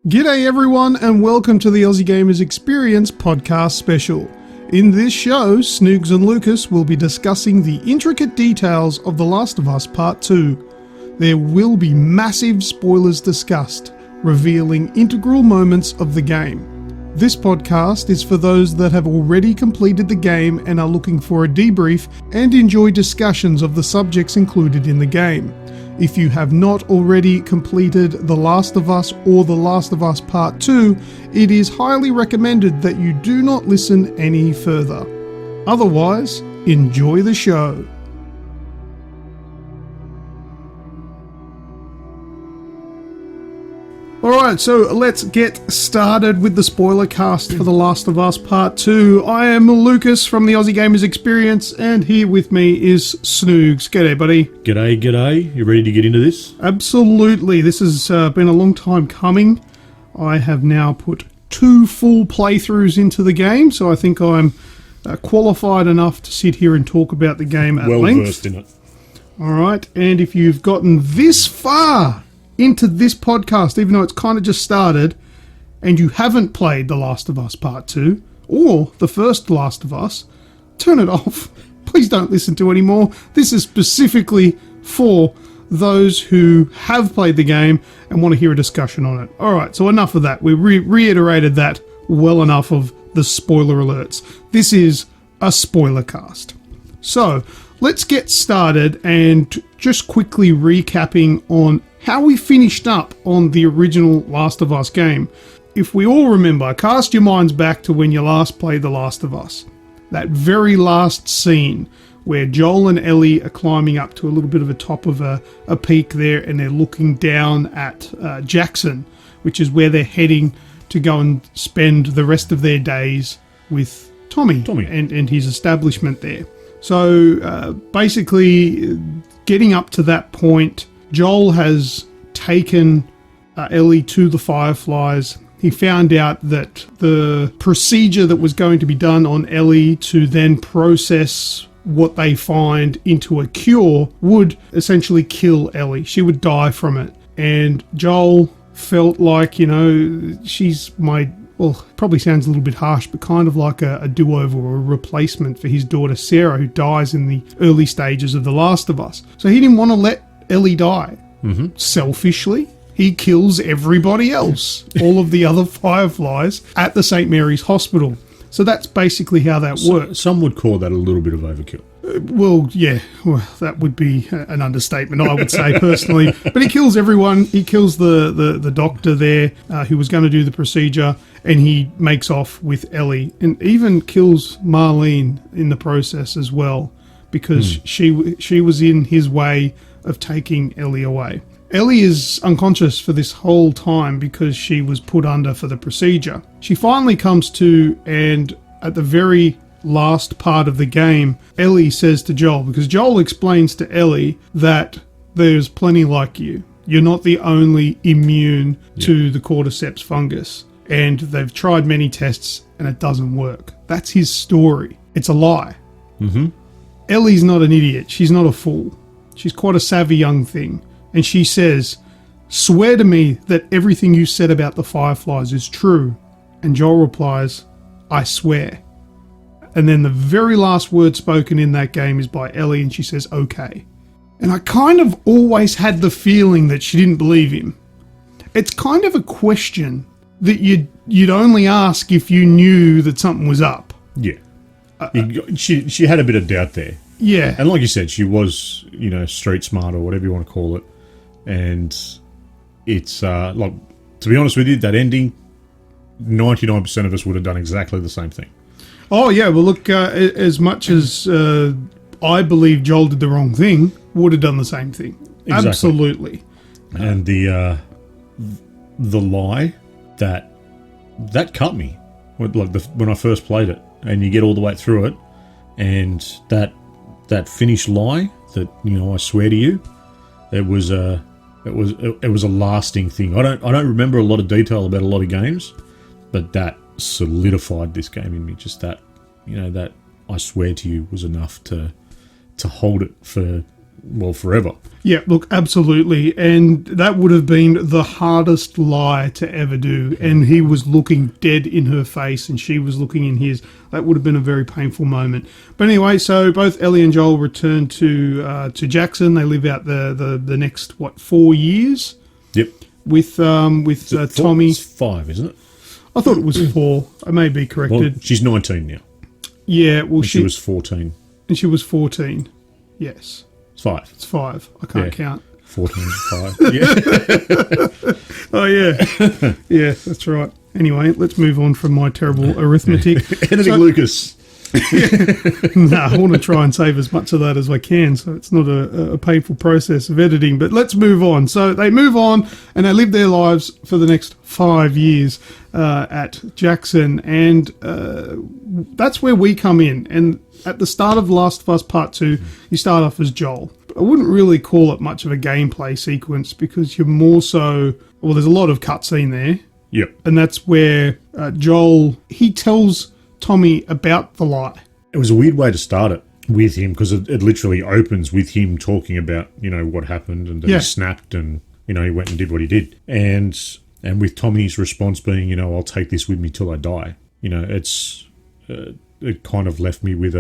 G'day everyone and welcome to the Aussie Gamers Experience podcast special. In this show, Snoogs and Lucas will be discussing the intricate details of The Last of Us Part 2. There will be massive spoilers discussed, revealing integral moments of the game. This podcast is for those that have already completed the game and are looking for a debrief and enjoy discussions of the subjects included in the game. If you have not already completed The Last of Us or The Last of Us Part 2, it is highly recommended that you do not listen any further. Otherwise, enjoy the show. Alright, so let's get started with the Spoilercast for The Last of Us Part 2. I am Lucas from the Aussie Gamers Experience, and here with me is Snoogs. G'day, buddy. G'day. You ready to get into this? Absolutely. This has been a long time coming. I have now put 2 full playthroughs into the game, so I think I'm qualified enough to sit here and talk about the game at length. Well versed in it. Alright, and if you've gotten this far into this podcast, even though it's kind of just started, and you haven't played The Last of Us Part 2, or the first Last of Us, turn it off. Please don't listen to any more. This is specifically for those who have played the game and want to hear a discussion on it. Alright, so enough of that. We reiterated that well enough of the spoiler alerts. This is a spoiler cast. So, let's get started and just quickly recapping on how we finished up on the original Last of Us game. If we all remember, cast your minds back to when you last played The Last of Us. That very last scene where Joel and Ellie are climbing up to a little bit of a top of a peak there, and they're looking down at Jackson, which is where they're heading to go and spend the rest of their days with Tommy. And his establishment there. So basically, getting up to that point, Joel has taken Ellie to the Fireflies. He found out that the procedure that was going to be done on Ellie to then process what they find into a cure would essentially kill Ellie. She would die from it. And Joel felt like, she's my... well, probably sounds a little bit harsh, but kind of like a do-over or a replacement for his daughter Sarah, who dies in the early stages of The Last of Us. So he didn't want to let Ellie die. Mm-hmm. Selfishly, he kills everybody else, all of the other Fireflies at the St. Mary's Hospital. So that's basically how that works. Some would call that a little bit of overkill. Well, that would be an understatement, I would say, personally. But he kills everyone. He kills the doctor there who was going to do the procedure, and he makes off with Ellie, and even kills Marlene in the process as well, because she was in his way of taking Ellie away. Ellie is unconscious for this whole time because she was put under for the procedure. She finally comes to, and at the very last part of the game, Ellie says to Joel, because Joel explains to Ellie that there's plenty like you. You're not the only immune to the cordyceps fungus. And they've tried many tests and it doesn't work. That's his story. It's a lie. Mm-hmm. Ellie's not an idiot. She's not a fool. She's quite a savvy young thing. And she says, "Swear to me that everything you said about the Fireflies is true." And Joel replies, "I swear." And then the very last word spoken in that game is by Ellie, and she says, "Okay." And I kind of always had the feeling that she didn't believe him. It's kind of a question that you'd only ask if you knew that something was up. Yeah. She had a bit of doubt there. Yeah. And like you said, she was, street smart or whatever you want to call it. And it's, like, to be honest with you, that ending, 99% of us would have done exactly the same thing. Oh, yeah. Well, look, as much as I believe Joel did the wrong thing, would have done the same thing. Exactly. Absolutely. And the lie, that cut me. When I first played it. And you get all the way through it. And that finished lie, that, I swear to you, it was a lasting thing. I don't remember a lot of detail about a lot of games, but that solidified this game in me. Just that, that I swear to you was enough to hold it for well, forever. Yeah, look, absolutely. And that would have been the hardest lie to ever do. And he was looking dead in her face and she was looking in his. That would have been a very painful moment. But anyway, so both Ellie and Joel return to Jackson. They live out the next, 4 years? Yep. With Tommy. It's 5, isn't it? I thought it was 4. I may be corrected. Well, she's 19 now. Yeah, well, she was 14. And she was 14. Yes. It's 5. It's 5. I can't count. 14, 5. Yeah. Oh, yeah. Yeah, that's right. Anyway, let's move on from my terrible arithmetic. Editing Lucas. No, I want to try and save as much of that as I can, so it's not a painful process of editing. But let's move on. So they move on, and they live their lives for the next 5 years at Jackson, and that's where we come in. And at the start of Last of Us Part 2, you start off as Joel. I wouldn't really call it much of a gameplay sequence because you're more so... Well, there's a lot of cutscene there. Yep. And that's where Joel, he tells Tommy about the lie. It was a weird way to start it with him because it literally opens with him talking about, what happened and that he snapped and, he went and did what he did. And with Tommy's response being, I'll take this with me till I die. It kind of left me with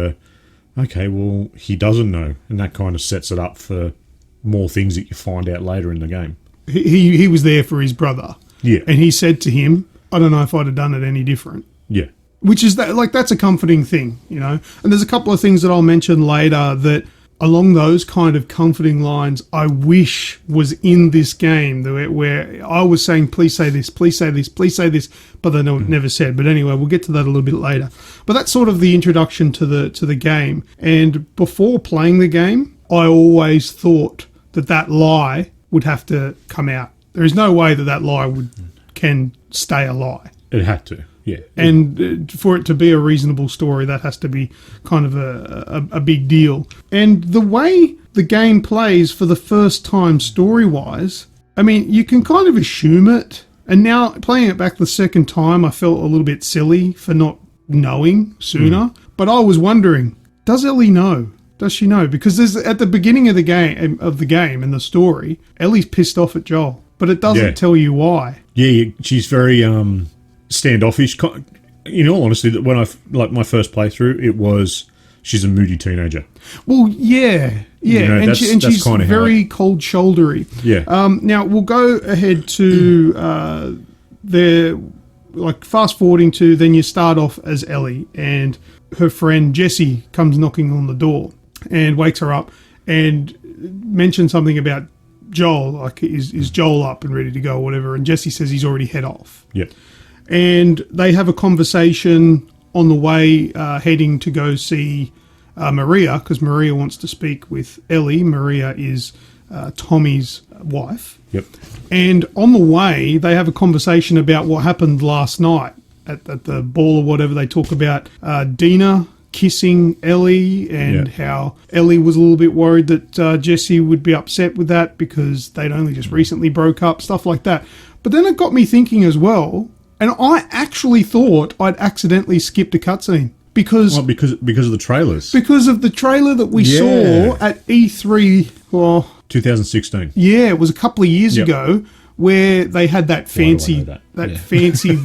okay, well, he doesn't know. And that kind of sets it up for more things that you find out later in the game. He was there for his brother. Yeah. And he said to him, I don't know if I'd have done it any different. Yeah. Which is that's a comforting thing, And there's a couple of things that I'll mention later that along those kind of comforting lines I wish was in this game where I was saying, please say this, please say this, please say this, but they never said. But anyway, we'll get to that a little bit later. But that's sort of the introduction to the game. And before playing the game, I always thought that lie would have to come out. There is no way that lie can stay a lie. It had to. Yeah. And for it to be a reasonable story, that has to be kind of a big deal. And the way the game plays for the first time story-wise, I mean, you can kind of assume it. And now, playing it back the second time, I felt a little bit silly for not knowing sooner. But I was wondering, does Ellie know? Does she know? Because there's at the beginning of the game and the story, Ellie's pissed off at Joel. But it doesn't tell you why. Yeah, she's very... standoffish. In all honesty, when my first playthrough, it was she's a moody teenager. Well, yeah, and she's very cold-shouldery. Yeah. Now we'll go ahead to fast forwarding to then you start off as Ellie and her friend Jessie comes knocking on the door and wakes her up and mentions something about Joel, like is Joel up and ready to go or whatever, and Jessie says he's already head off. Yep. And they have a conversation on the way heading to go see Maria, because Maria wants to speak with Ellie. Maria is Tommy's wife. Yep. And on the way, they have a conversation about what happened last night at the ball or whatever. They talk about Dina kissing Ellie and how Ellie was a little bit worried that Jessie would be upset with that because they'd only just recently broke up, stuff like that. But then it got me thinking as well... And I actually thought I'd accidentally skipped a cutscene because of the trailers. Because of the trailer that we saw at E3, 2016. Yeah, it was a couple of years ago where they had that fancy fancy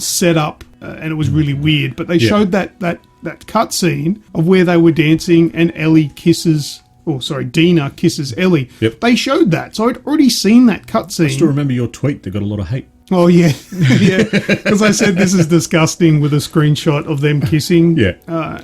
setup, and it was really weird. But they showed that cutscene of where they were dancing and Dina kisses Ellie. Yep. They showed that, so I'd already seen that cutscene. I still remember your tweet that got a lot of hate. Oh, yeah. Yeah. Because I said this is disgusting with a screenshot of them kissing. Yeah.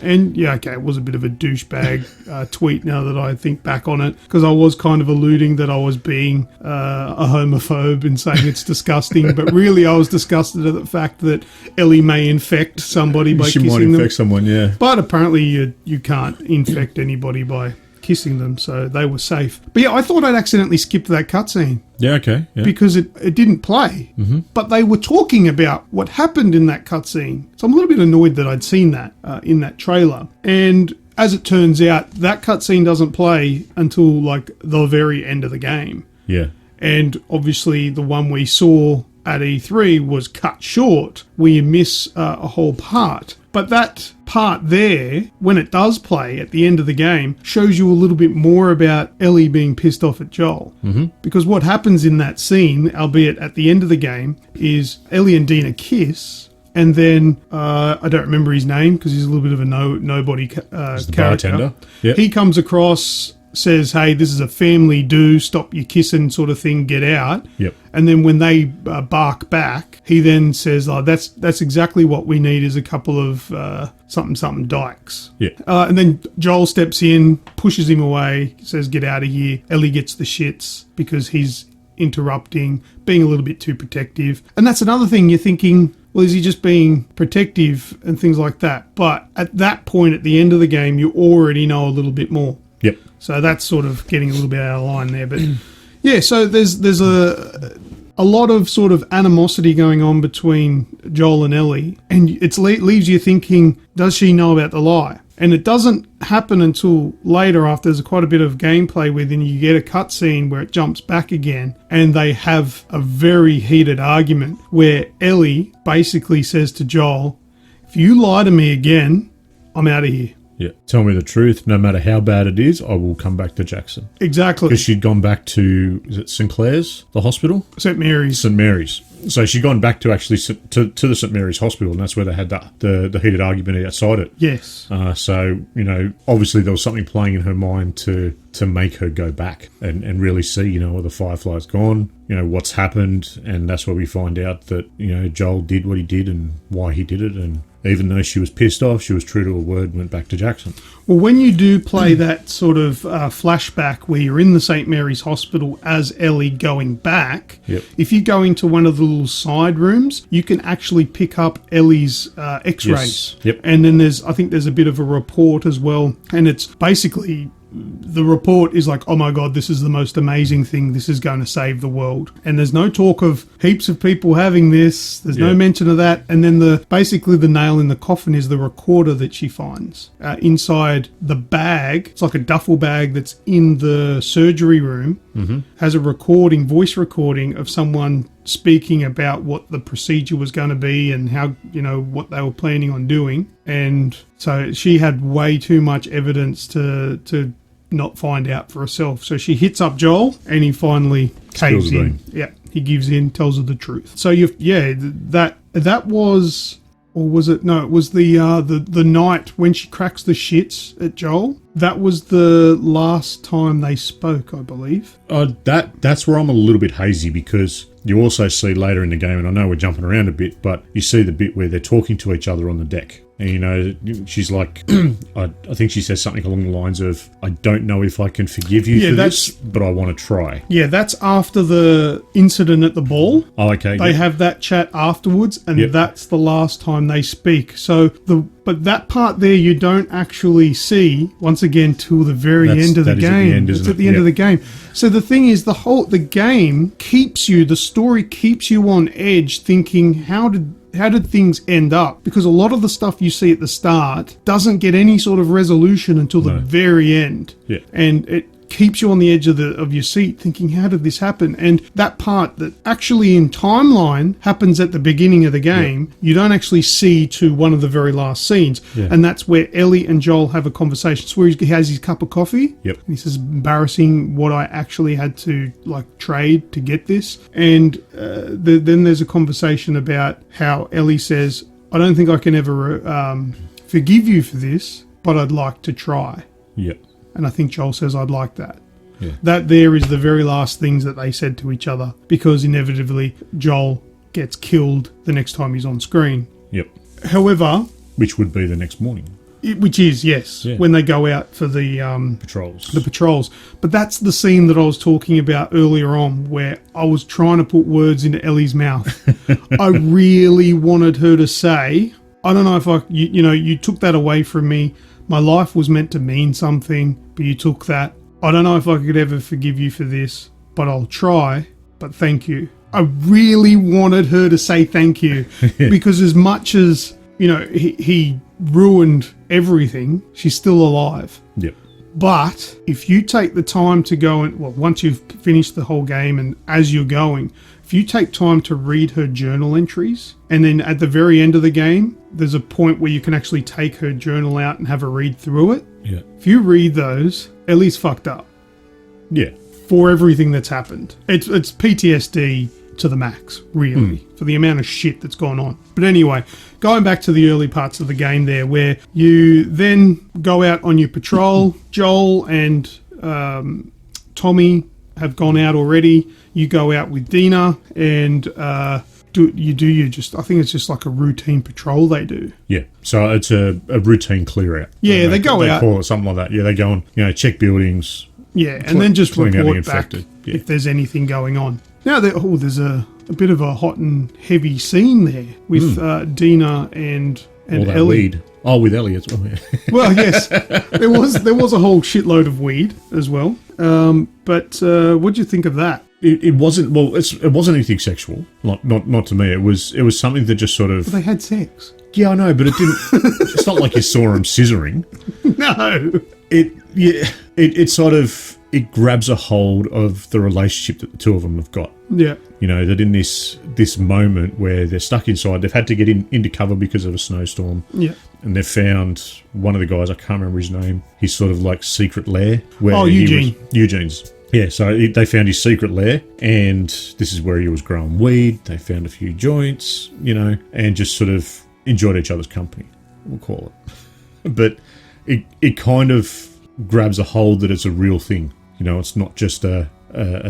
It was a bit of a douchebag tweet now that I think back on it. Because I was kind of alluding that I was being a homophobe and saying it's disgusting. But really, I was disgusted at the fact that Ellie may infect somebody by kissing them. She might infect someone, yeah. But apparently you can't infect anybody by kissing them, so they were safe. But yeah, I thought I'd accidentally skipped that cutscene. Yeah, okay. Yeah. Because it didn't play. Mm-hmm. But they were talking about what happened in that cutscene. So I'm a little bit annoyed that I'd seen that in that trailer. And as it turns out, that cutscene doesn't play until like the very end of the game. Yeah. And obviously the one we saw at E3 was cut short. We miss a whole part. But that part there, when it does play at the end of the game, shows you a little bit more about Ellie being pissed off at Joel. Mm-hmm. Because what happens in that scene, albeit at the end of the game, is Ellie and Dina kiss. And then, I don't remember his name because he's a little bit of a nobody character. Bartender. Yep. He comes across, says, hey, this is a family do, stop your kissing sort of thing, get out. Yep. And then when they bark back, he then says, oh, that's exactly what we need is a couple of something dykes. Yeah. And then Joel steps in, pushes him away, says, get out of here. Ellie gets the shits because he's interrupting, being a little bit too protective. And that's another thing you're thinking, well, is he just being protective and things like that? But at that point, at the end of the game, you already know a little bit more. Yep. So that's sort of getting a little bit out of line there. But yeah, so there's a lot of sort of animosity going on between Joel and Ellie. And it leaves you thinking, does she know about the lie? And it doesn't happen until later after there's quite a bit of gameplay with, and you get a cutscene where it jumps back again and they have a very heated argument where Ellie basically says to Joel, if you lie to me again, I'm out of here. Yeah. Tell me the truth. No matter how bad it is, I will come back to Jackson. Exactly. Because she'd gone back to, is it Sinclair's, the hospital? St. Mary's. St. Mary's. So she'd gone back to actually to the St. Mary's Hospital, and that's where they had the heated argument outside it. Yes. So, you know, obviously there was something playing in her mind to make her go back and really see, you know, where the Firefly's gone, you know, what's happened, and that's where we find out that, you know, Joel did what he did and why he did it, and even though she was pissed off, she was true to her word and went back to Jackson. Well, when you do play that sort of flashback where you're in the St. Mary's Hospital as Ellie going back, yep. If you go into one of the little side rooms, you can actually pick up Ellie's x-rays. Yes. Yep. And then I think there's a bit of a report as well. And it's basically, the report is like, oh my God, this is the most amazing thing. This is going to save the world. And there's no talk of heaps of people having this. There's no mention of that. And then basically the nail in the coffin is the recorder that she finds inside the bag. It's like a duffel bag that's in the surgery room. Mm-hmm. Has a voice recording of someone speaking about what the procedure was going to be and how, you know, what they were planning on doing. And so she had way too much evidence to not find out for herself. So she hits up Joel and he finally caves in. Yeah, he gives in, tells her the truth. So that was, or was it? No, it was the night when she cracks the shits at Joel. That was the last time they spoke, I believe. That's where I'm a little bit hazy, because you also see later in the game, and I know we're jumping around a bit, but you see the bit where they're talking to each other on the deck. And, you know, she's like, I think she says something along the lines of, I don't know if I can forgive you for this, but I want to try. Yeah, that's after the incident at the ball. Oh, okay. They have that chat afterwards, and that's the last time they speak. But that part there you don't actually see, once again, till the very end of the game. It's at the end of the game. So the thing is, the game keeps you, the story keeps you on edge, thinking, how did things end up? Because a lot of the stuff you see at the start doesn't get any sort of resolution until the very end. Yeah. And it keeps you on the edge of your seat thinking, how did this happen? And that part that actually in timeline happens at the beginning of the game, you don't actually see to one of the very last scenes. Yeah. And that's where Ellie and Joel have a conversation. It's where he has his cup of coffee. Yep. And he says, embarrassing what I actually had to trade to get this. And then there's a conversation about how Ellie says, I don't think I can ever forgive you for this, but I'd like to try. Yep. And I think Joel says, I'd like that. Yeah. That there is the very last things that they said to each other, because inevitably Joel gets killed the next time he's on screen. Yep. However... Which would be the next morning. Which is, yes, when they go out for the... patrols. The patrols. But that's the scene that I was talking about earlier on, where I was trying to put words into Ellie's mouth. I really wanted her to say, I don't know if you took that away from me. My life was meant to mean something, but you took that. I don't know if I could ever forgive you for this, but I'll try. But thank you. I really wanted her to say thank you, because as much as, you know, he ruined everything, she's still alive. Yep. But if you take the time to go and, well, once you've finished the whole game and as you're going, if if you take time to read her journal entries, and then at the very end of the game, there's a point where you can actually take her journal out and have a read through it. Yeah. If you read those, Ellie's fucked up. Yeah. For everything that's happened. It's PTSD to the max, really, for the amount of shit that's gone on. But anyway, going back to the early parts of the game there, where you then go out on your patrol. Joel and Tommy have gone out already. You go out with Dina and I think it's just like a routine patrol they do. Yeah, so it's a routine clear out. Yeah, they go out. They call it something like that. Yeah, they go and, check buildings. Yeah, and then just report back Yeah. if there's anything going on. Now, there's a bit of a hot and heavy scene there with Dina and all that Ellie. weed. Oh, with Ellie as well. Yeah. Well, yes, there was a whole shitload of weed as well. But what do you think of that? It wasn't anything sexual. Not to me. It was something that just sort of. Well, they had sex. Yeah, I know, but it didn't. It's not like you saw them scissoring. No. It sort of grabs a hold of the relationship that the two of them have got. Yeah. That in this moment where they're stuck inside, they've had to get into cover because of a snowstorm. Yeah. And they've found one of the guys, I can't remember his name, his sort of like secret lair. Eugene. Eugene's. Yeah, so they found his secret lair, and this is where he was growing weed. They found a few joints, and just sort of enjoyed each other's company, we'll call it. But it kind of grabs a hold that it's a real thing. It's not just a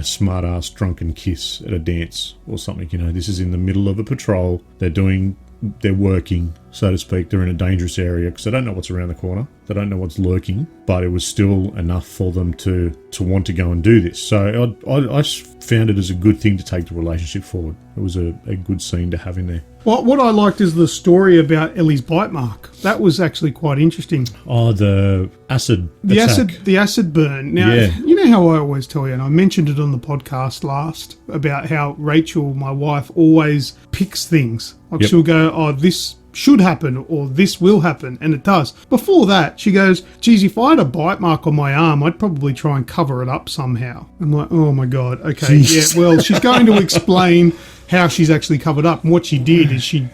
smart-ass drunken kiss at a dance or something. This is in the middle of a patrol. They're working, so to speak. They're in a dangerous area because they don't know what's around the corner. They don't know what's lurking, but it was still enough for them to want to go and do this. So I found it as a good thing to take the relationship forward. It was a good scene to have in there. What I liked is the story about Ellie's bite mark. That was actually quite interesting. Oh, the acid attack. The acid burn. Now, You know how I always tell you, and I mentioned it on the podcast last, about how Rachel, my wife, always picks things. Like she'll go, oh, this should happen or this will happen, and it does. Before that, she goes, geez, if I had a bite mark on my arm, I'd probably try and cover it up somehow. I'm like, oh my God, okay. Jeez. Yeah, well, she's going to explain how she's actually covered up. And what she did is she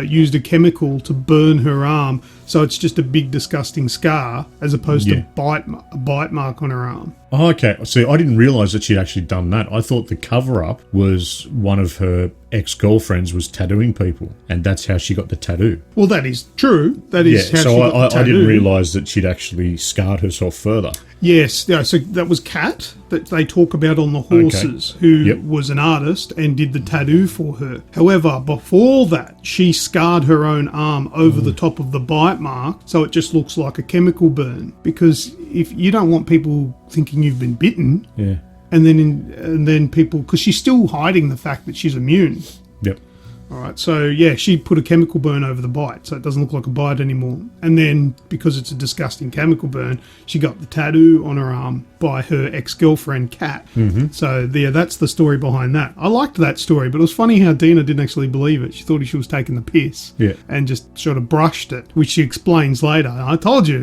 used a chemical to burn her arm, so it's just a big disgusting scar as opposed to a bite mark on her arm. Oh, okay. See, I didn't realise that she'd actually done that. I thought the cover-up was one of her ex-girlfriends was tattooing people, and that's how she got the tattoo. Well, that is true. That is how so she got the tattoo. I didn't realise that she'd actually scarred herself further. Yes, yeah, so that was Kat that they talk about on the horses, who was an artist and did the tattoo for her. However, before that, she scarred her own arm over the top of the bite mark, so it just looks like a chemical burn. Because if you don't want people thinking you've been bitten, and then people, because she's still hiding the fact that she's immune. Yep. All right, so she put a chemical burn over the bite, so it doesn't look like a bite anymore. And then, because it's a disgusting chemical burn, she got the tattoo on her arm by her ex-girlfriend, Kat. Mm-hmm. So, that's the story behind that. I liked that story, but it was funny how Dina didn't actually believe it. She thought she was taking the piss and just sort of brushed it, which she explains later. I told you,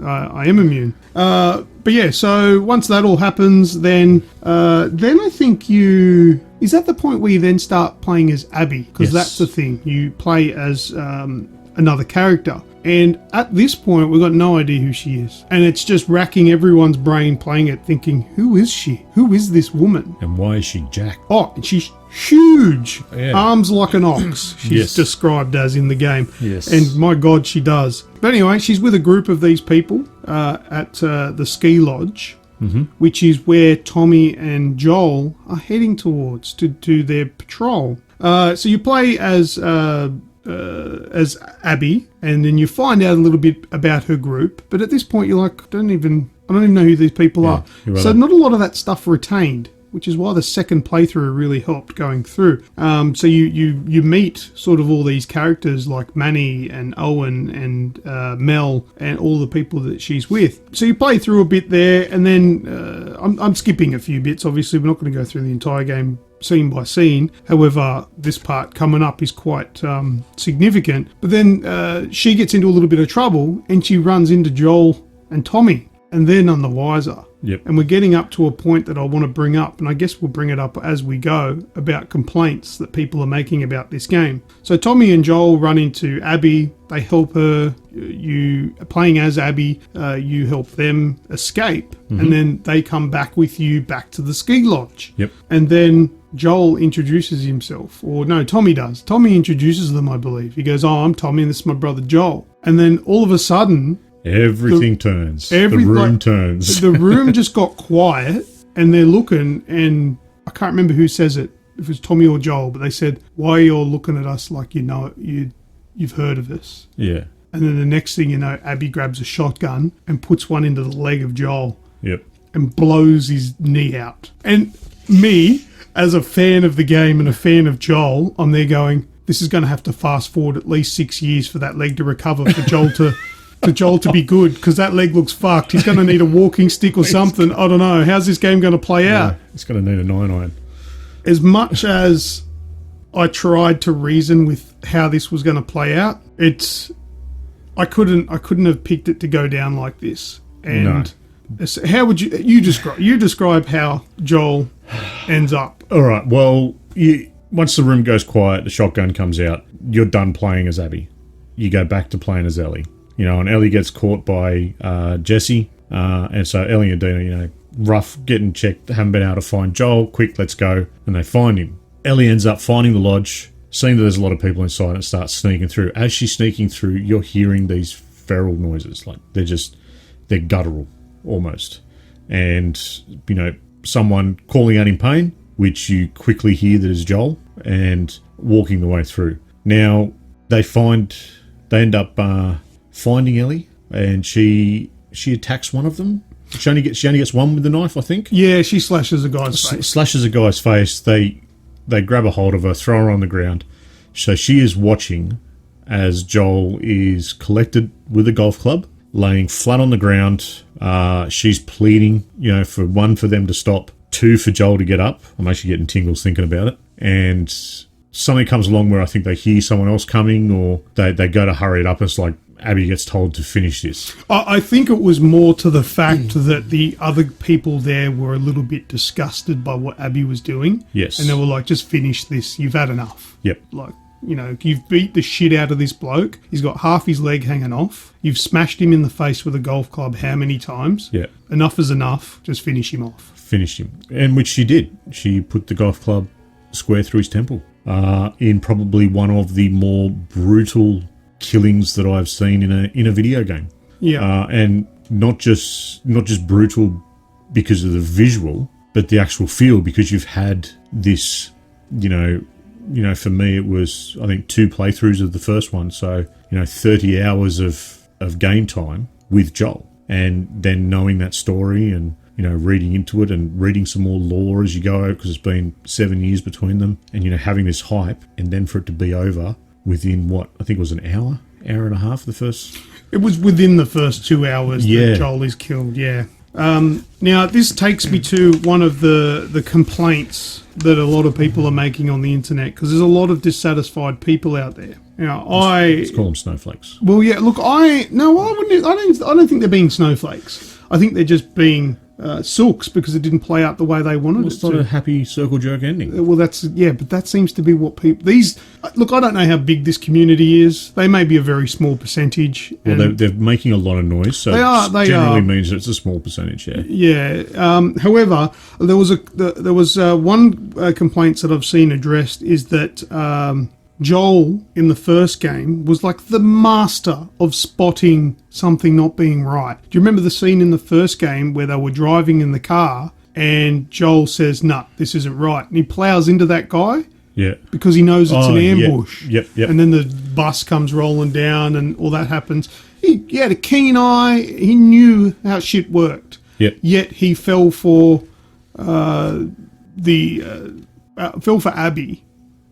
I am immune. But so once that all happens, then I think is that the point where you then start playing as Abby? Because that's the thing. You play as another character. And at this point, we've got no idea who she is. And it's just racking everyone's brain playing it, thinking, who is she? Who is this woman? And why is she Jack? Oh, and she's huge. Yeah. Arms like an ox, she's described as in the game. Yes. And my God, she does. But anyway, she's with a group of these people at the ski lodge. Mm-hmm. Which is where Tommy and Joel are heading towards to do their patrol. So you play as Abby, and then you find out a little bit about her group. But at this point, you're like, I don't even know who these people are. So not a lot of that stuff retained, which is why the second playthrough really helped going through. So you meet sort of all these characters like Manny and Owen and Mel and all the people that she's with. So you play through a bit there, and then I'm skipping a few bits. Obviously, we're not going to go through the entire game scene by scene. However, this part coming up is quite significant. But then she gets into a little bit of trouble, and she runs into Joel and Tommy. and they're none the wiser. Yep. And we're getting up to a point that I want to bring up, and I guess we'll bring it up as we go, about complaints that people are making about this game. So Tommy and Joel run into Abby. They help her. You playing as Abby, you help them escape, and then they come back with you back to the ski lodge. Yep. And then Joel introduces himself, or no, Tommy does. Tommy introduces them, I believe. He goes, "Oh, I'm Tommy, and this is my brother Joel." And then all of a sudden, everything turns. The room turns. The room just got quiet, and they're looking, and I can't remember who says it, if it was Tommy or Joel, but they said, "Why are you all looking at us like you've heard of us?" Yeah. And then the next thing you know, Abby grabs a shotgun and puts one into the leg of Joel. Yep. And blows his knee out. And me, as a fan of the game and a fan of Joel, I'm there going, this is going to have to fast forward at least 6 years for that leg to recover, for Joel to be good, because that leg looks fucked. He's going to need a walking stick or something. I don't know. How's this game going to play out? It's going to need a 9-iron. As much as I tried to reason with how this was going to play out, I couldn't have picked it to go down like this. And how would you describe how Joel ends up? All right. Well, once the room goes quiet, the shotgun comes out. You're done playing as Abby. You go back to playing as Ellie. And Ellie gets caught by Jesse, and so Ellie and Dina, rough, getting checked, haven't been able to find Joel. Quick, let's go, and they find him. Ellie ends up finding the lodge, seeing that there's a lot of people inside, and starts sneaking through. As she's sneaking through, you're hearing these feral noises, like they're guttural almost, and someone calling out in pain, which you quickly hear that is Joel, and walking the way through. Now they end up finding Ellie, and she attacks one of them. She only gets one with the knife, I think. Yeah, she slashes a guy's face. Slashes a guy's face. They grab a hold of her, throw her on the ground. So she is watching as Joel is collected with a golf club, laying flat on the ground. She's pleading, for them to stop, 2 for Joel to get up. I'm actually getting tingles thinking about it. And something comes along where I think they hear someone else coming, or they go to hurry it up. It's like Abby gets told to finish this. I think it was more to the fact that the other people there were a little bit disgusted by what Abby was doing. Yes. And they were like, just finish this. You've had enough. Yep. Like, you've beat the shit out of this bloke. He's got half his leg hanging off. You've smashed him in the face with a golf club how many times? Yeah. Enough is enough. Just finish him off. Finished him. And which she did. She put the golf club square through his temple. In probably one of the more brutal killings that I've seen in a video game. Yeah. And not just brutal because of the visual, but the actual feel, because you've had this, for me it was, I think, 2 playthroughs of the first one, so 30 hours of game time with Joel, and then knowing that story and reading into it and reading some more lore as you go, because it's been 7 years between them, and having this hype, and then for it to be over within what I think it was an hour and a half. The first, it was within the first 2 hours that Joel is killed. Yeah. Now this takes me to one of the complaints that a lot of people are making on the internet, because there's a lot of dissatisfied people out there. Let's call them snowflakes. Well, yeah. Look, I don't think they're being snowflakes. I think they're just being sulks because it didn't play out the way they wanted it to. It's not a happy circle jerk ending. Well, but that seems to be what people... Look, I don't know how big this community is. They may be a very small percentage. Well, they're making a lot of noise, so it generally means that it's a small percentage, yeah. Yeah. However, there was one complaint that I've seen addressed is that... Joel, in the first game, was like the master of spotting something not being right. Do you remember the scene in the first game where they were driving in the car and Joel says, "Nah, this isn't right," and he plows into that guy? Yeah. Because he knows it's an ambush. Yep. And then the bus comes rolling down and all that happens. He had a keen eye. He knew how shit worked. Yep. Yet he fell for Abby,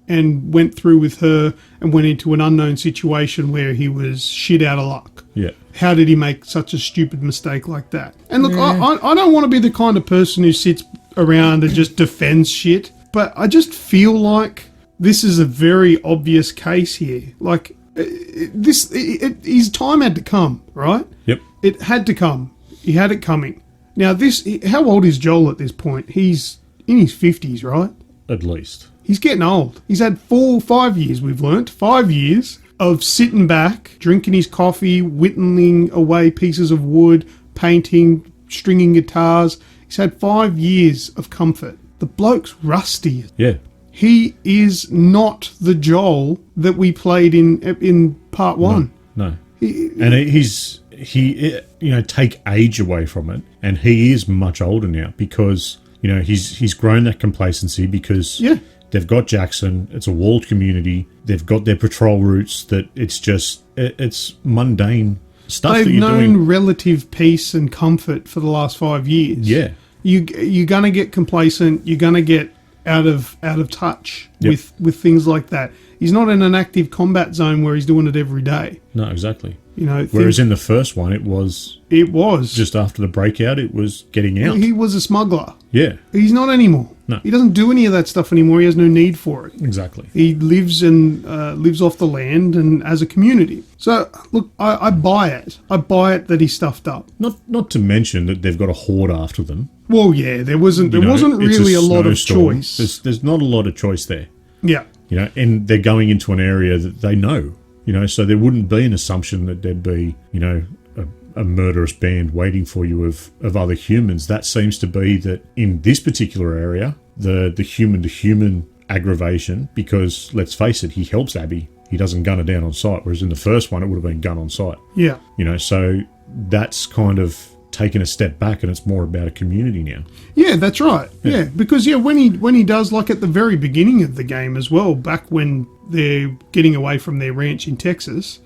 and went through with her and went into an unknown situation where he was shit out of luck. Yeah. How did he make such a stupid mistake like that? And look, I don't want to be the kind of person who sits around and just defends shit, but I just feel like this is a very obvious case here. Like, his time had to come, right? Yep. It had to come. He had it coming. Now, how old is Joel at this point? He's in his 50s, right? At least. He's getting old. He's had 5 years, we've learnt. 5 years of sitting back, drinking his coffee, whittling away pieces of wood, painting, stringing guitars. He's had 5 years of comfort. The bloke's rusty. Yeah. He is not the Joel that we played in part one. No. He take age away from it, and he is much older now because he's grown that complacency because they've got Jackson. It's a walled community. They've got their patrol routes. That it's mundane stuff. They've that you're known doing. relative peace and comfort for the last 5 years. Yeah. You're gonna get complacent. You're gonna get out of touch with things like that. He's not in an active combat zone where he's doing it every day. No, exactly. Whereas in the first one, it was just after the breakout. It was getting out. He was a smuggler. Yeah. He's not anymore. No. He doesn't do any of that stuff anymore. He has no need for it. Exactly. He lives off the land and as a community. So look, I buy it. I buy it that he's stuffed up. Not to mention that they've got a horde after them. Well, yeah, there wasn't really a lot of choice. There's not a lot of choice there. Yeah. And they're going into an area that they know. So there wouldn't be an assumption that there'd be, a murderous band waiting for you of other humans. That seems to be that in this particular area, the human-to-human aggravation, because let's face it, he helps Abby. He doesn't gun her down on sight, whereas in the first one, it would have been gun on sight. Yeah. So that's kind of taken a step back, and it's more about a community now. Yeah, that's right. Yeah, because when he does, like at the very beginning of the game as well, back when they're getting away from their ranch in Texas,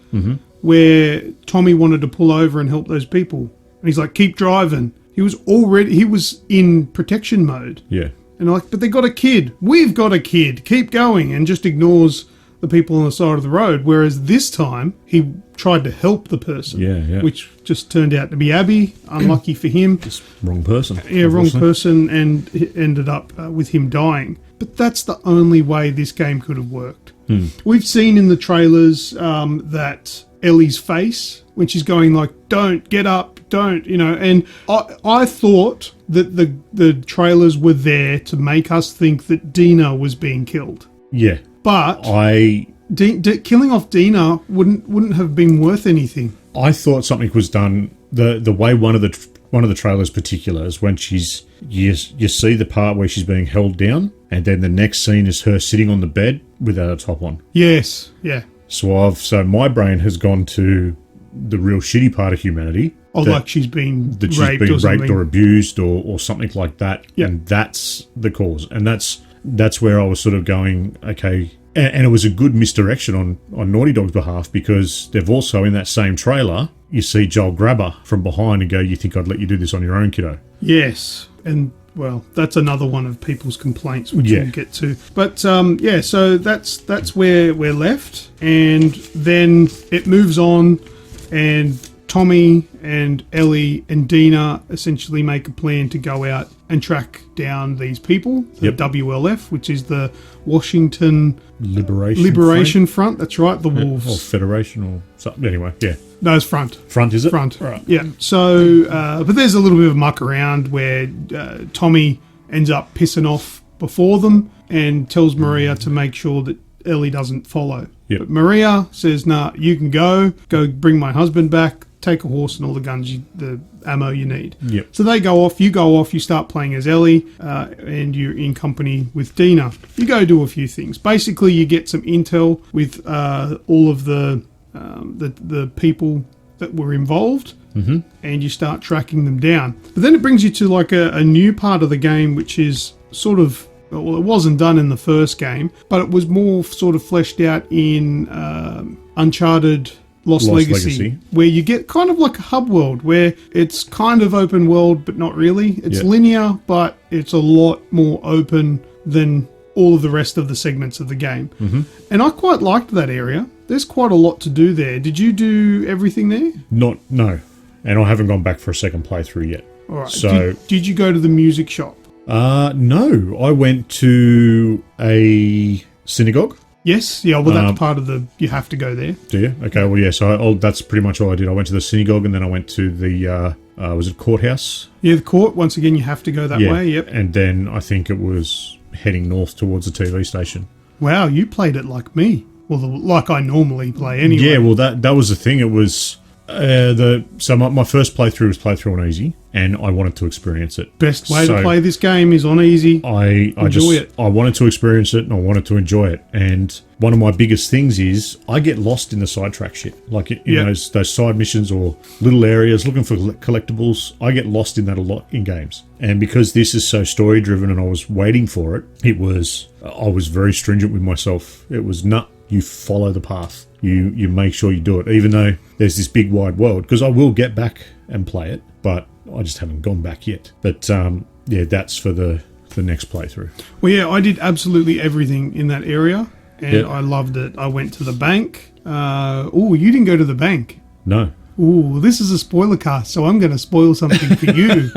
where Tommy wanted to pull over and help those people, and he's like, "Keep driving." He was in protection mode. Yeah, and like, but they got a kid. We've got a kid. Keep going, and just ignores the people on the side of the road. Whereas this time he tried to help the person. Yeah. Which just turned out to be Abby. Unlucky for him. Just wrong person. Yeah, wrong person, and it ended up with him dying. But that's the only way this game could have worked. We've seen in the trailers that Ellie's face when she's going like, "Don't get up, don't," and I thought that the trailers were there to make us think that Dina was being killed. Yeah. But killing off Dina wouldn't have been worth anything. I thought something was done the way one of the trailers particular is when you see the part where she's being held down, and then the next scene is her sitting on the bed without a top on. Yes, yeah. So my brain has gone to the real shitty part of humanity. Oh, like she's been raped or abused or something like that. Yeah. And that's the cause. And that's where I was sort of going, okay. And it was a good misdirection on Naughty Dog's behalf, because they've also, in that same trailer, you see Joel grab her from behind and go, "You think I'd let you do this on your own, kiddo?" Yes. And, well, that's another one of people's complaints, which we'll get to. But, so that's where we're left. And then it moves on, and Tommy and Ellie and Dina essentially make a plan to go out and track down these people, the WLF, which is the Washington Liberation Front. That's right, the Wolves. Or Federation or something. Anyway, yeah. No, it's Front. Front, is it? Front. Right. Yeah. So, but there's a little bit of muck around where Tommy ends up pissing off before them and tells Maria to make sure that Ellie doesn't follow. Yep. But Maria says, "Nah, you can go bring my husband back, take a horse and all the guns, the ammo you need." Yep. So they go off, you start playing as Ellie, and you're in company with Dina. You go do a few things. Basically, you get some intel with all of the people that were involved, and you start tracking them down. But then it brings you to like a new part of the game, which is sort of, well, it wasn't done in the first game, but it was more sort of fleshed out in Uncharted Lost Legacy, where you get kind of like a hub world, where it's kind of open world, but not really. It's linear, but it's a lot more open than all of the rest of the segments of the game. And I quite liked that area. There's quite a lot to do there. Did you do everything there? No. And I haven't gone back for a second playthrough yet. All right. So, did you go to the music shop? No. I went to a synagogue. Yes. Yeah, well, that's part of you have to go there. Do you? Okay, well, yeah, so that's pretty much all I did. I went to the synagogue, and then I went to the was it Courthouse? Yeah, the court. Once again, you have to go that way. Yep. And then I think it was heading north towards the TV station. Wow, you played it like me. Well, like I normally play anyway. Yeah, well, that was the thing. It was my first playthrough was playthrough on easy, and I wanted to experience it. Best way to play this game is on easy. I wanted to experience it, and I wanted to enjoy it. And one of my biggest things is I get lost in the sidetrack shit, like in those side missions or little areas looking for collectibles. I get lost in that a lot in games, and because this is so story driven, and I was waiting for it, I was very stringent with myself. It was not. You follow the path. You make sure you do it, even though there's this big wide world. Because I will get back and play it, but I just haven't gone back yet. But that's for the next playthrough. Well, yeah, I did absolutely everything in that area, and I loved it. I went to the bank. You didn't go to the bank. No. Ooh, this is a spoiler cast, so I'm going to spoil something for you.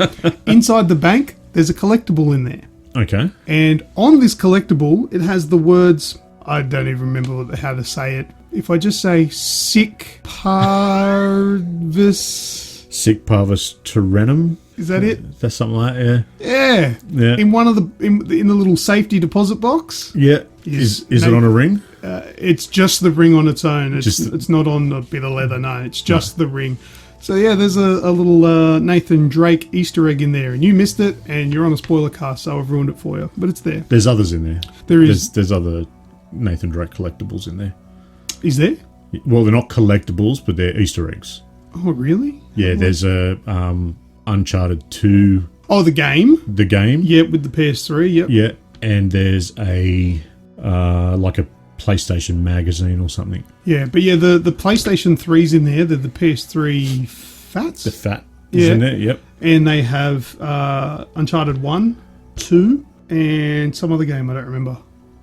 Inside the bank, there's a collectible in there. Okay. And on this collectible, it has the words. I don't even remember how to say it. If I just say sic parvis terrenum, is that it? That's something like that. Yeah. In one of in the little safety deposit box. Yeah. Is it on a ring? It's just the ring on its own. It's not on a bit of leather. No, it's just the ring. So yeah, there's a little Nathan Drake Easter egg in there, and you missed it, and you're on a spoiler cast, so I've ruined it for you. But it's there. There's others in there. There's other Nathan Drake collectibles in there. Is there? Well, they're not collectibles, but they're Easter eggs. Oh, really? Yeah, there's a Uncharted 2. Oh, the game? The game. Yeah, with the PS3, yep. Yeah, and there's a like a PlayStation magazine or something. Yeah, but yeah, the PlayStation 3's in there. They're the PS3 Fats. The Fat is in there, yep. And they have Uncharted 1, 2, and some other game I don't remember.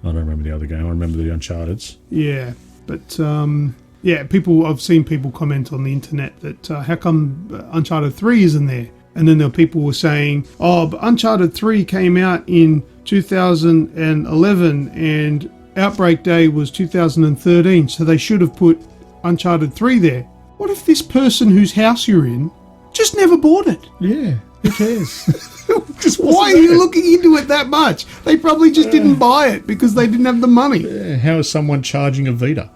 I don't remember the other game. I remember the Uncharted's. Yeah, but I've seen people comment on the internet that how come Uncharted 3 isn't there? And then there were people were saying, but Uncharted 3 came out in 2011 and Outbreak Day was 2013, so they should have put Uncharted 3 there. What if this person whose house you're in just never bought it? Yeah, who cares? Why are you looking into it that much? They probably just didn't buy it because they didn't have the money. Yeah, how is someone charging a Vita?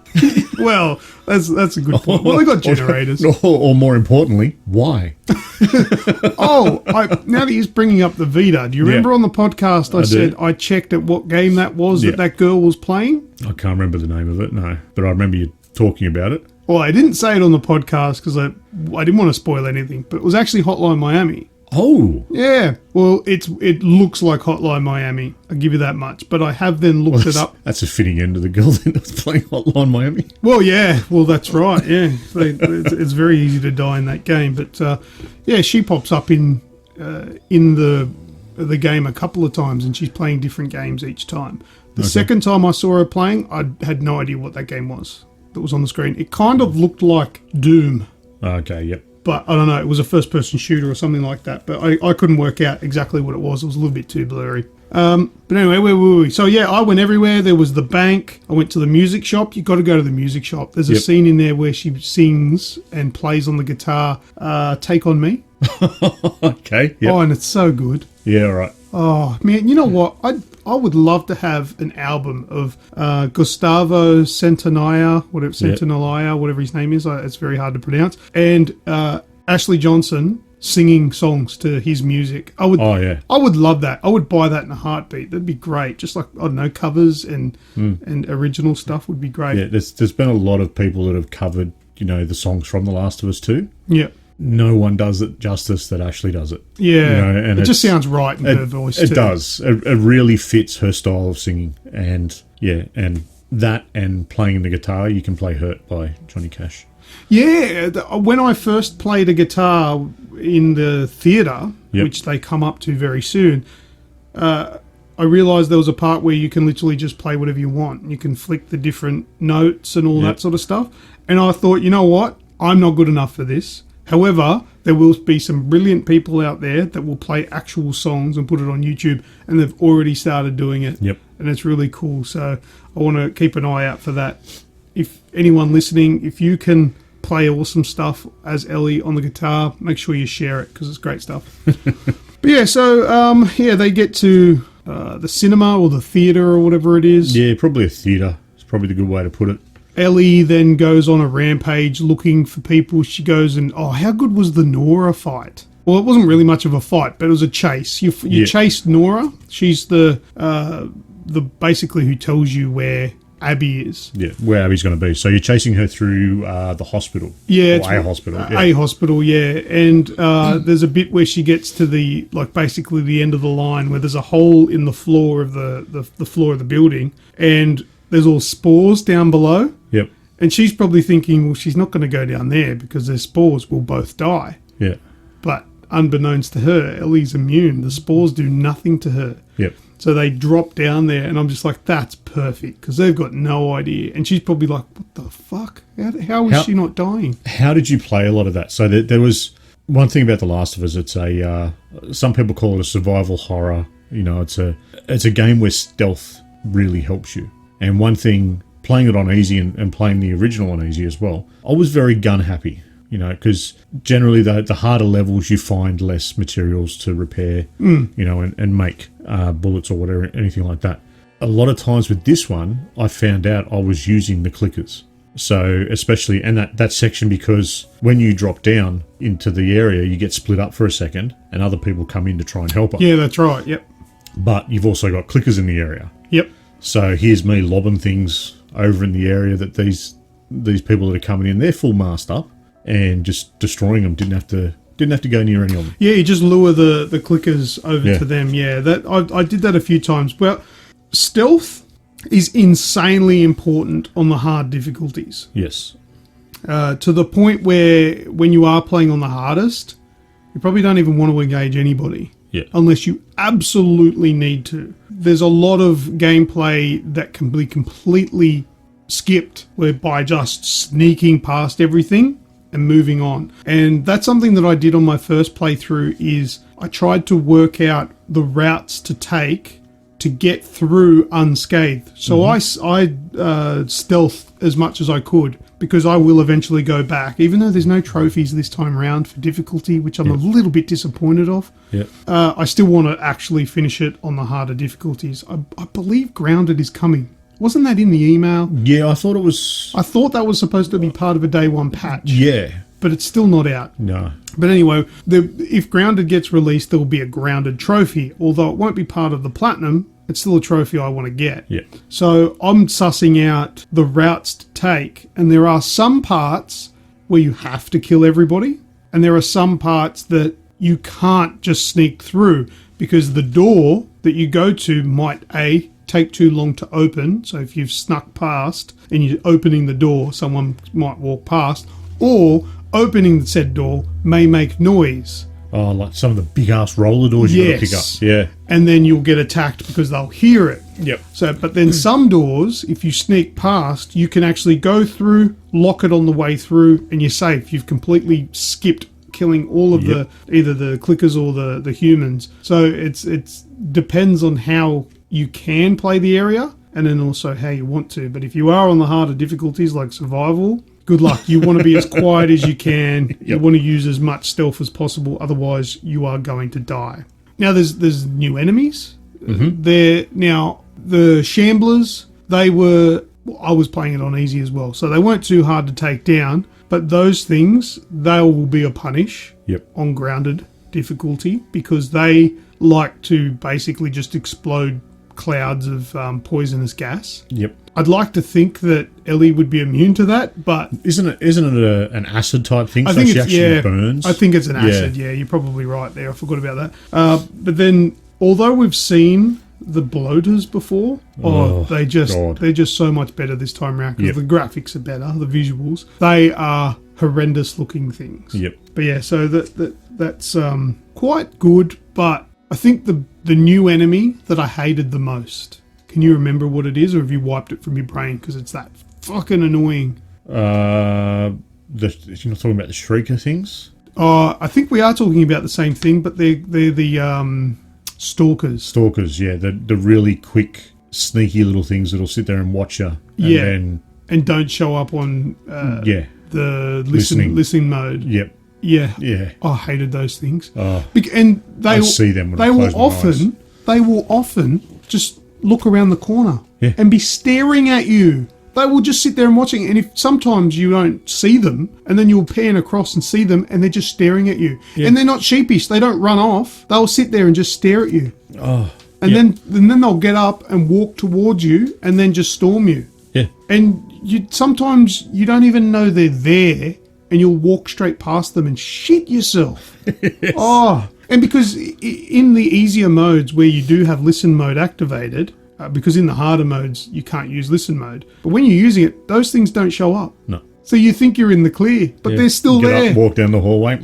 Well, that's a good point. Well, they got generators. Or more importantly, why? Now that he's bringing up the Vita, do you remember on the podcast I said I checked at what game that was that girl was playing? I can't remember the name of it, no. But I remember you talking about it. Well, I didn't say it on the podcast because I didn't want to spoil anything, but it was actually Hotline Miami. Oh. Yeah. Well, it looks like Hotline Miami. I'll give you that much. But I have then looked it up. That's a fitting end to the girl that was playing Hotline Miami. Well, yeah. Well, that's right. Yeah. It's very easy to die in that game. But, she pops up in the game a couple of times, and she's playing different games each time. The second time I saw her playing, I had no idea what that game was that was on the screen. It kind of looked like Doom. Okay, yep. But I don't know, it was a first-person shooter or something like that. But I couldn't work out exactly what it was. It was a little bit too blurry. But anyway, where were we? So yeah, I went everywhere. There was the bank. I went to the music shop. You've got to go to the music shop. There's a scene in there where she sings and plays on the guitar, Take On Me. Okay, yep. Oh, and it's so good. Yeah, right. Oh, man, you know what? I would love to have an album of Gustavo Santaolalla, whatever his name is. It's very hard to pronounce. And Ashley Johnson singing songs to his music. I would love that. I would buy that in a heartbeat. That'd be great. Just like, I don't know, covers and original stuff would be great. Yeah, there's been a lot of people that have covered, the songs from The Last of Us 2. Yeah. No one does it justice that Ashley does it. Yeah, and it just sounds right in her voice too. It does. It really fits her style of singing. And that and playing the guitar, you can play Hurt by Johnny Cash. Yeah, when I first played a guitar in the theatre, which they come up to very soon, I realised there was a part where you can literally just play whatever you want. You can flick the different notes and all that sort of stuff. And I thought, you know what? I'm not good enough for this. However, there will be some brilliant people out there that will play actual songs and put it on YouTube, and they've already started doing it. Yep. And it's really cool. So I want to keep an eye out for that. If anyone listening, if you can play awesome stuff as Ellie on the guitar, make sure you share it because it's great stuff. But yeah, so they get to the cinema or the theatre or whatever it is. Yeah, probably a theatre. It's probably the good way to put it. Ellie then goes on a rampage looking for people. She goes and, how good was the Nora fight? Well, it wasn't really much of a fight, but it was a chase. You chased Nora. She's the basically who tells you where Abby is. Yeah, where Abby's going to be. So you're chasing her through the hospital. Yeah, or a hospital. A hospital, yeah. And there's a bit where she gets to basically the end of the line where there's a hole in the floor of the floor of the building, and there's all spores down below. Yep. And she's probably thinking, well, she's not going to go down there because there's spores. We'll both die. Yeah. But unbeknownst to her, Ellie's immune. The spores do nothing to her. Yep. So they drop down there, and I'm just like, that's perfect, because they've got no idea. And she's probably like, what the fuck? How is she not dying? How did you play a lot of that? So there was one thing about The Last of Us. It's some people call it a survival horror. You know, it's a game where stealth really helps you. And one thing, playing it on easy and playing the original on easy as well, I was very gun happy. You know, because generally the harder levels you find less materials to repair, you know, and make bullets or whatever, anything like that. A lot of times with this one, I found out I was using the clickers. So especially, and that section, because when you drop down into the area, you get split up for a second and other people come in to try and help her. Yeah, that's right, yep. But you've also got clickers in the area. Yep. So here's me lobbing things over in the area that these people that are coming in, they're full masked up. And just destroying them, didn't have to go near any of them. Yeah, you just lure the clickers over to them. Yeah, that I did that a few times. Well, stealth is insanely important on the hard difficulties. Yes. To the point where when you are playing on the hardest, you probably don't even want to engage anybody. Yeah. Unless you absolutely need to. There's a lot of gameplay that can be completely skipped by just sneaking past everything and moving on. And that's something that I did on my first playthrough, is I tried to work out the routes to take to get through unscathed. So I stealthed as much as I could, because I will eventually go back, even though there's no trophies this time around for difficulty, which I'm a little bit disappointed of. Yeah. I still want to actually finish it on the harder difficulties. I believe Grounded is coming. Wasn't that in the email? Yeah, I thought it was... I thought that was supposed to be part of a day one patch. Yeah. But it's still not out. No. But anyway, if Grounded gets released, there will be a Grounded trophy. Although it won't be part of the Platinum, it's still a trophy I want to get. Yeah. So I'm sussing out the routes to take. And there are some parts where you have to kill everybody. And there are some parts that you can't just sneak through, because the door that you go to might, take too long to open. So if you've snuck past and you're opening the door, someone might walk past, or opening the said door may make noise. Oh, like some of the big ass roller doors you got to pick up. Yeah. And then you'll get attacked because they'll hear it. Yep. So, but then some doors, if you sneak past, you can actually go through, lock it on the way through, and you're safe. You've completely skipped killing all of either the clickers or the humans. So it's depends on how you can play the area, and then also how you want to. But if you are on the harder difficulties like survival, good luck. You want to be as quiet as you can. Yep. You want to use as much stealth as possible. Otherwise, you are going to die. Now, there's new enemies. Now, the Shamblers, I was playing it on easy as well, so they weren't too hard to take down. But those things, they will be a punish on Grounded difficulty, because they like to basically just explode clouds of poisonous gas. Yep. I'd like to think that Ellie would be immune to that, but isn't it an acid type thing? I think she actually burns. I think it's an acid. Yeah, you're probably right there. I forgot about that. But then, although we've seen the bloaters before, they're just so much better this time around, because the graphics are better, the visuals. They are horrendous looking things. Yep. But yeah, so that's quite good. But I think the new enemy that I hated the most. Can you remember what it is, or have you wiped it from your brain? Because it's that fucking annoying. You're not talking about the Shrieker things? I think we are talking about the same thing, but they're the Stalkers. Stalkers, yeah. The really quick, sneaky little things that'll sit there and watch you. And don't show up on the Listening. listening mode. Yep. Yeah. Yeah. I hated those things. Oh, And I see them when I close my eyes. They will often just look around the corner Yeah. and be staring at you. They will just sit there and watching, and if sometimes you don't see them, and then you'll pan across and see them, and they're just staring at you. Yeah. And they're not sheepish; they don't run off. They'll sit there and just stare at you, Oh. and Yep. then they'll get up and walk towards you, and then just storm you. Yeah. And sometimes you don't even know they're there, and you'll walk straight past them and shit yourself. Yes. Oh, and because in the easier modes where you do have listen mode activated, because in the harder modes you can't use listen mode, but when you're using it, those things don't show up. No. So you think you're in the clear, but Yeah. they're still Get there. up, walk down the hallway.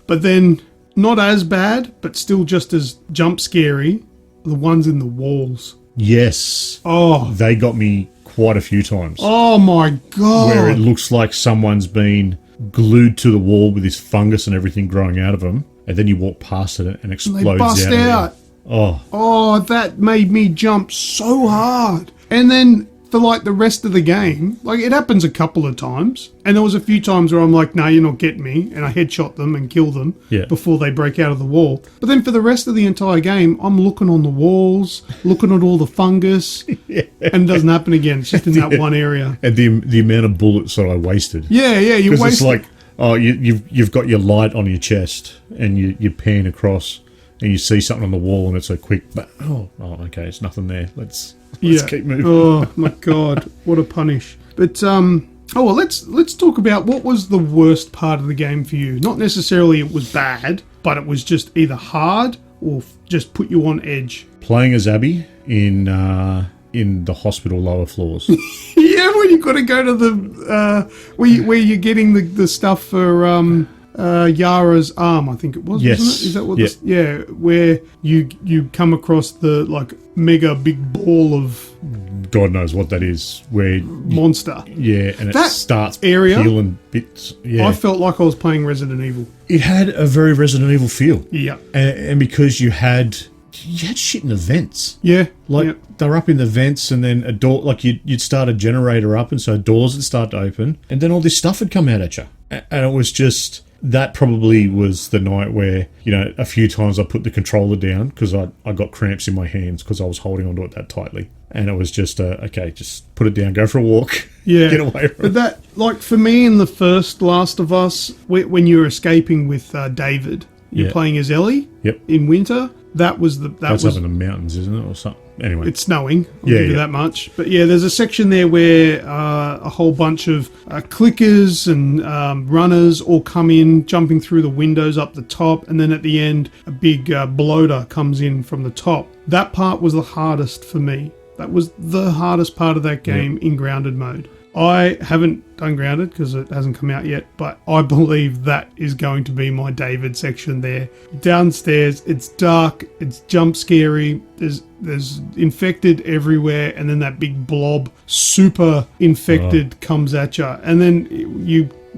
But then, not as bad, but still just as jump scary, the ones in the walls. Yes. Oh, They got me quite a few times. oh my god! Where it looks like someone's been glued to the wall with this fungus and everything growing out of them, and then you walk past it and explodes they bust out. Of out. there. Oh, Oh, that made me jump so hard. And then for like the rest of the game, like it happens a couple of times. And there was a few times where I'm like, no, you're not getting me. And I headshot them and kill them Yeah. before they break out of the wall. But then for the rest of the entire game, I'm looking on the walls, looking at all the fungus. And it doesn't happen again. It's just in that one area. and the amount of bullets that I wasted. Yeah, you Because waste it's like, oh, you've got your light on your chest, and you pan across, and you see something on the wall, and it's a quick, but oh, okay, it's nothing there. Let's keep moving. Oh my god, what a punish. But let's talk about what was the worst part of the game for you. Not necessarily it was bad, but it was just either hard or just put you on edge. Playing as Abby in the hospital lower floors. Yeah, when you got to go to the where you're getting the stuff for Yara's arm, I think it was. Yes. Wasn't it? Is that what? Yep. Yeah, where you come across the like mega big ball of God knows what that is. Where monster. yeah, and it That starts area- peeling bits. Yeah, I felt like I was playing Resident Evil. it had a very Resident Evil feel. Yeah. And because you had shit in the vents. Yeah. Like yeah. they were up in the vents, and then a door, like you'd start a generator up, and so doors would start to open, and then all this stuff would come out at you, and it was just that probably was the night where, you know, a few times I put the controller down because I got cramps in my hands because I was holding onto it that tightly, and it was just okay, just put it down, go for a walk, Yeah. get away from But it. that, like for me in the first Last of Us, when you're escaping with David, you're Yeah. playing as Ellie. Yep. In winter, that's That's up in the mountains, isn't it, or something? Anyway, it's snowing. I'll Yeah, give you yeah. that much. But yeah, there's a section there where a whole bunch of clickers and runners all come in, jumping through the windows up the top, and then at the end, a big bloater comes in from the top. That part was the hardest for me. That was the hardest part of that game in grounded mode. I haven't done grounded because it hasn't come out yet, but I believe that is going to be my David section there. Downstairs, it's dark, it's jump scary, there's infected everywhere, and then that big blob, super infected, comes at you, and then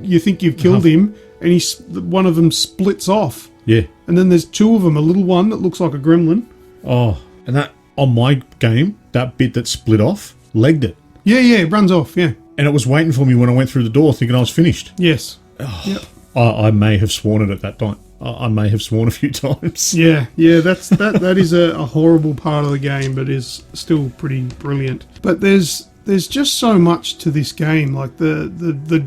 you think you've killed him, and one of them splits off, yeah. and then there's two of them, a little one that looks like a gremlin. Oh, and that on my game, that bit that split off, legged it. Yeah, it runs off, yeah. And it was waiting for me when I went through the door thinking I was finished. Yes. Yep. I may have sworn it at that time. I may have sworn a few times. Yeah, that is a horrible part of the game, but is still pretty brilliant. But there's just so much to this game, like the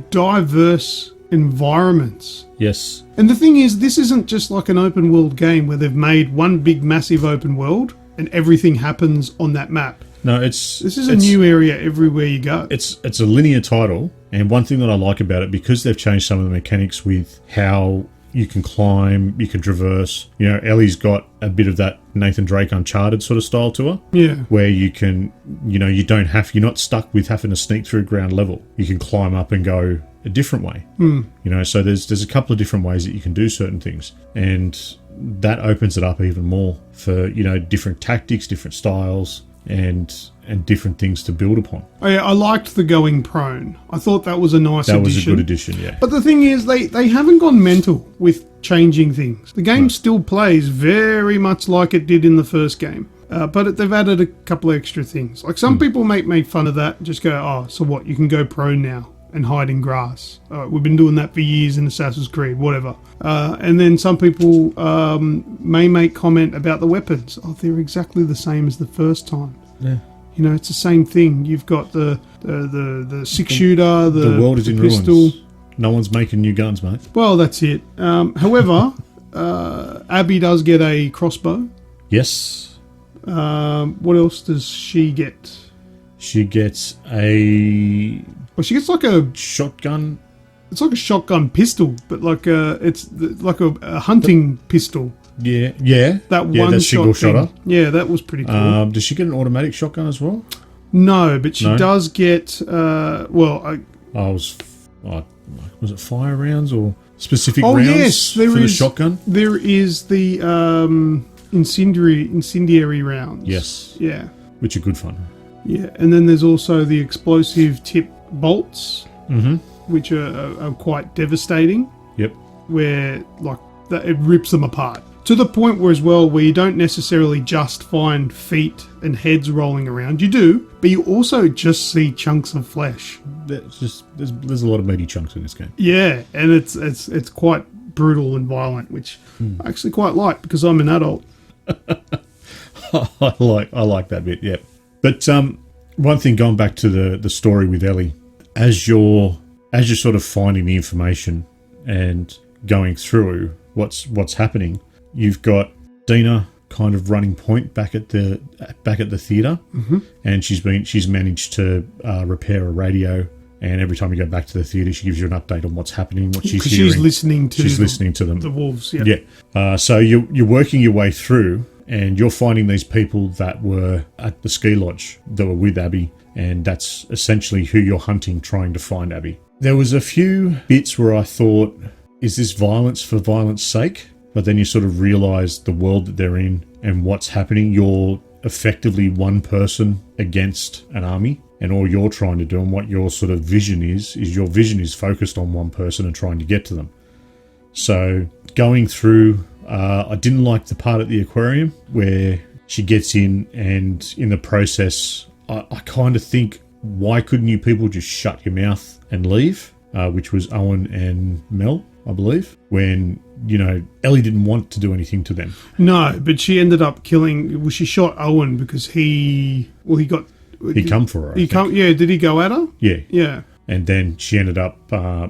diverse environments. Yes. And the thing is, this isn't just like an open world game where they've made one big massive open world and everything happens on that map. No, This is a new area everywhere you go. It's a linear title, and one thing that I like about it, because they've changed some of the mechanics with how you can climb, you can traverse. You know, Ellie's got a bit of that Nathan Drake Uncharted sort of style to her. Yeah. Where you can, you know, you're not stuck with having to sneak through ground level. You can climb up and go a different way. You know, so there's a couple of different ways that you can do certain things, and that opens it up even more for, you know, different tactics, different styles, and different things to build upon. I liked the going prone. I thought that was a nice That addition. was a good addition, yeah. But the thing is, they haven't gone mental with changing things. The game still plays very much like it did in the first game. But they've added a couple of extra things. Like some people make fun of that and just go, oh, so what, you can go prone now. and hide in grass. We've been doing that for years in Assassin's Creed, whatever. And then some people may make comment about the weapons. Oh, they're exactly the same as the first time. Yeah. You know, it's the same thing. You've got the 6-shooter, the world is in pistol. ruins. No one's making new guns, mate. Well, that's it. However, Abby does get a crossbow. Yes. What else does she get? She gets a Well, she gets like a... shotgun. It's like a shotgun pistol, but like it's like a hunting pistol. Yeah. That yeah, one that single shotter. Yeah, that was pretty cool. Does she get an automatic shotgun as well? No, but she No? does get... was it fire rounds or specific Oh, rounds yes, there for the is. shotgun? There is the incendiary rounds. Yes. Yeah. Which are good fun. Yeah, and then there's also the explosive tip bolts, Mm-hmm. which are quite devastating, Yep. where like it rips them apart. To the point where you don't necessarily just find feet and heads rolling around. You do, but you also just see chunks of flesh. There's a lot of meaty chunks in this game. Yeah, and it's quite brutal and violent, which I actually quite like because I'm an adult. I like that bit, yeah. But one thing, going back to the story with Ellie, as you're sort of finding the information and going through what's happening, you've got Dina kind of running point back at the theatre, and she's managed to repair a radio. And every time you go back to the theatre, she gives you an update on what's happening, what she's hearing. She's listening to them. The wolves, yeah. Yeah. So you're working your way through, and you're finding these people that were at the ski lodge that were with Abby, and that's essentially who you're hunting, trying to find Abby. There was a few bits where I thought, is this violence for violence sake? But then you sort of realise the world that they're in and what's happening. You're effectively one person against an army, and all you're trying to do and what your sort of vision is your vision is focused on one person and trying to get to them. So going through, I didn't like the part at the aquarium where she gets in, and in the process, I kind of think, why couldn't you people just shut your mouth and leave? Which was Owen and Mel, I believe, when, Ellie didn't want to do anything to them. No, but she ended up killing... Well, she shot Owen because he come for her. Did he go at her? Yeah. Yeah. And then she ended up, I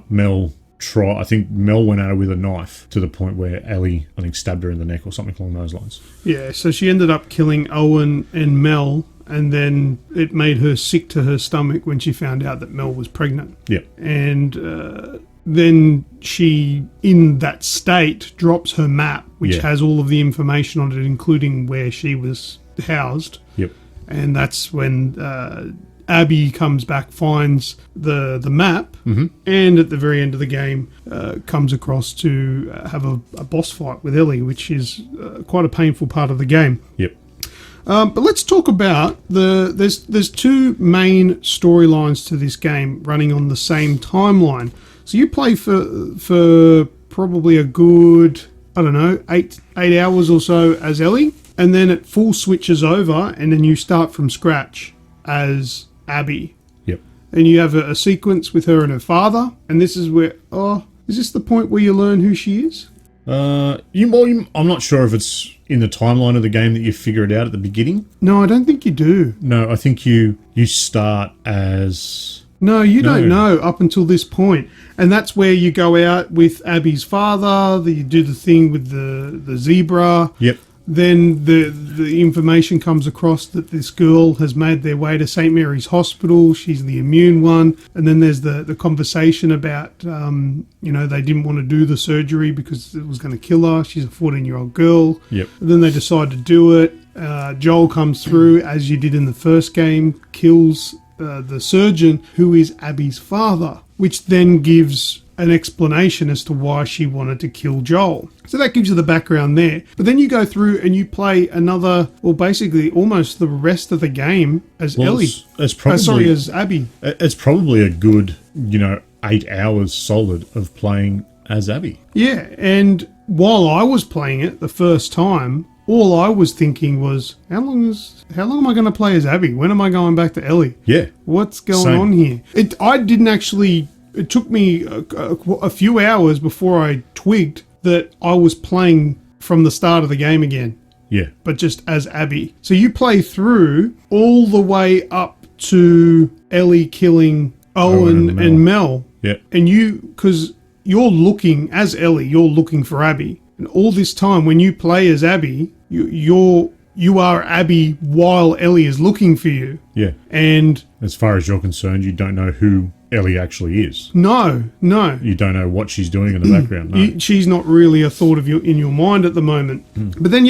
think Mel went at her with a knife to the point where Ellie, I think, stabbed her in the neck or something along those lines. Yeah, so she ended up killing Owen and Mel, and then it made her sick to her stomach when she found out that Mel was pregnant. Yeah. And then she, in that state, drops her map, which has all of the information on it, including where she was housed. Yep. And that's when Abby comes back, finds the map, and at the very end of the game comes across to have a boss fight with Ellie, which is quite a painful part of the game. Yep. But let's talk about there's two main storylines to this game running on the same timeline. So you play for probably a good, I don't know, 8 hours or so as Ellie, and then it full switches over, and then you start from scratch as Abby. Yep. And you have a sequence with her and her father, and this is where, is this the point where you learn who she is? I'm not sure if it's in the timeline of the game that you figure it out at the beginning. No, I don't think you do. No, I think you start as... No, you don't know up until this point. And that's where you go out with Abby's father, you do the thing with the zebra. Yep. Then the information comes across that this girl has made their way to St. Mary's Hospital. She's the immune one. And then there's the conversation about, they didn't want to do the surgery because it was going to kill her. She's a 14-year-old girl. Yep. And then they decide to do it. Joel comes through, as you did in the first game, kills the surgeon, who is Abby's father, which then gives an explanation as to why she wanted to kill Joel. So that gives you the background there. But then you go through and you play basically almost the rest of the game as Ellie. It's probably as Abby. It's probably a good, 8 hours solid of playing as Abby. Yeah, and while I was playing it the first time, all I was thinking was, how long am I going to play as Abby? When am I going back to Ellie? Yeah. What's going on here? I didn't actually it took me a few hours before I twigged that I was playing from the start of the game again. Yeah. But just as Abby. So you play through all the way up to Ellie killing Owen and Mel. Yeah. And because you're looking, as Ellie, you're looking for Abby. And all this time, when you play as Abby, you are Abby while Ellie is looking for you. Yeah. And as far as you're concerned, you don't know who Ellie actually is. No. You don't know what she's doing in the background. No. She's not really a thought of you in your mind at the moment. But then,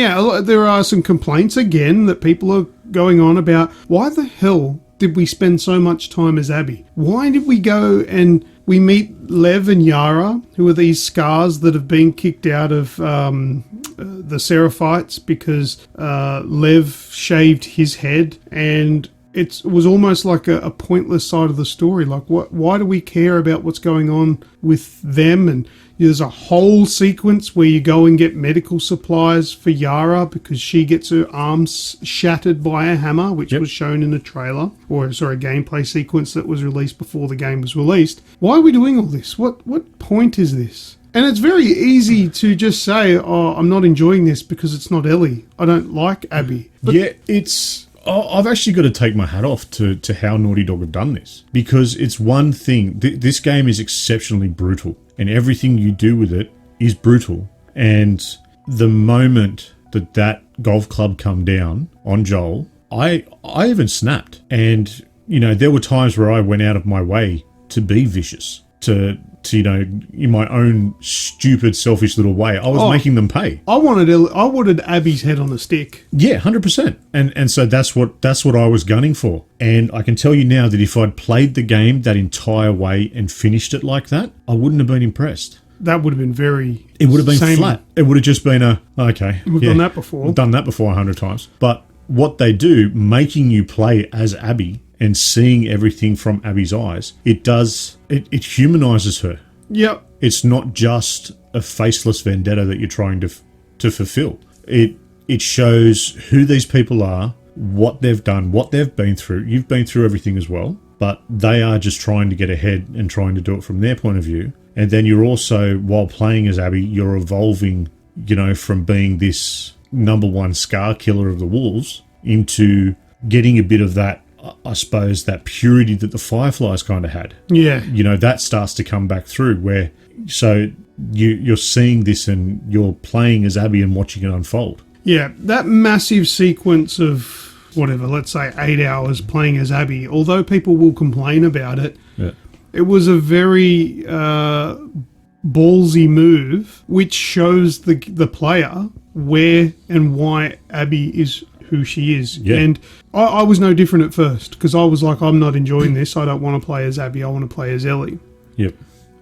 there are some complaints again that people are going on about why the hell did we spend so much time as Abby? Why did we go and we meet Lev and Yara, who are these scars that have been kicked out of the Seraphites because Lev shaved his head, and it was almost like a pointless side of the story. Like, why do we care about what's going on with them? And there's a whole sequence where you go and get medical supplies for Yara because she gets her arms shattered by a hammer, which was shown in a trailer, or a gameplay sequence that was released before the game was released. Why are we doing all this? What point is this? And it's very easy to just say, oh, I'm not enjoying this because it's not Ellie. I don't like Abby. But I've actually got to take my hat off to how Naughty Dog have done this. Because it's one thing, this game is exceptionally brutal. And everything you do with it is brutal. And the moment that golf club come down on Joel, I even snapped. And, there were times where I went out of my way to be vicious. To in my own stupid, selfish little way, I was making them pay. I wanted Abby's head on a stick. Yeah, 100%. And so that's what I was gunning for. And I can tell you now that if I'd played the game that entire way and finished it like that, I wouldn't have been impressed. That would have been very... It would have been flat. It would have just been okay. We've done that before. We've done that before 100 times. But what they do, making you play as Abby and seeing everything from Abby's eyes, it humanizes her. Yep. It's not just a faceless vendetta that you're trying to fulfill. It shows who these people are, what they've done, what they've been through. You've been through everything as well, but they are just trying to get ahead and trying to do it from their point of view. And then you're also, while playing as Abby, you're evolving, from being this number one scar killer of the wolves into getting a bit of that, I suppose, that purity that the Fireflies kind of had. Yeah. That starts to come back through where, so you're seeing this and you're playing as Abby and watching it unfold. Yeah. That massive sequence of, whatever, let's say 8 hours playing as Abby, although people will complain about it, it was a very ballsy move, which shows the player where and why Abby is who she is. Yeah. And I was no different at first because I was like, I'm not enjoying this. I don't want to play as Abby. I want to play as Ellie. Yep.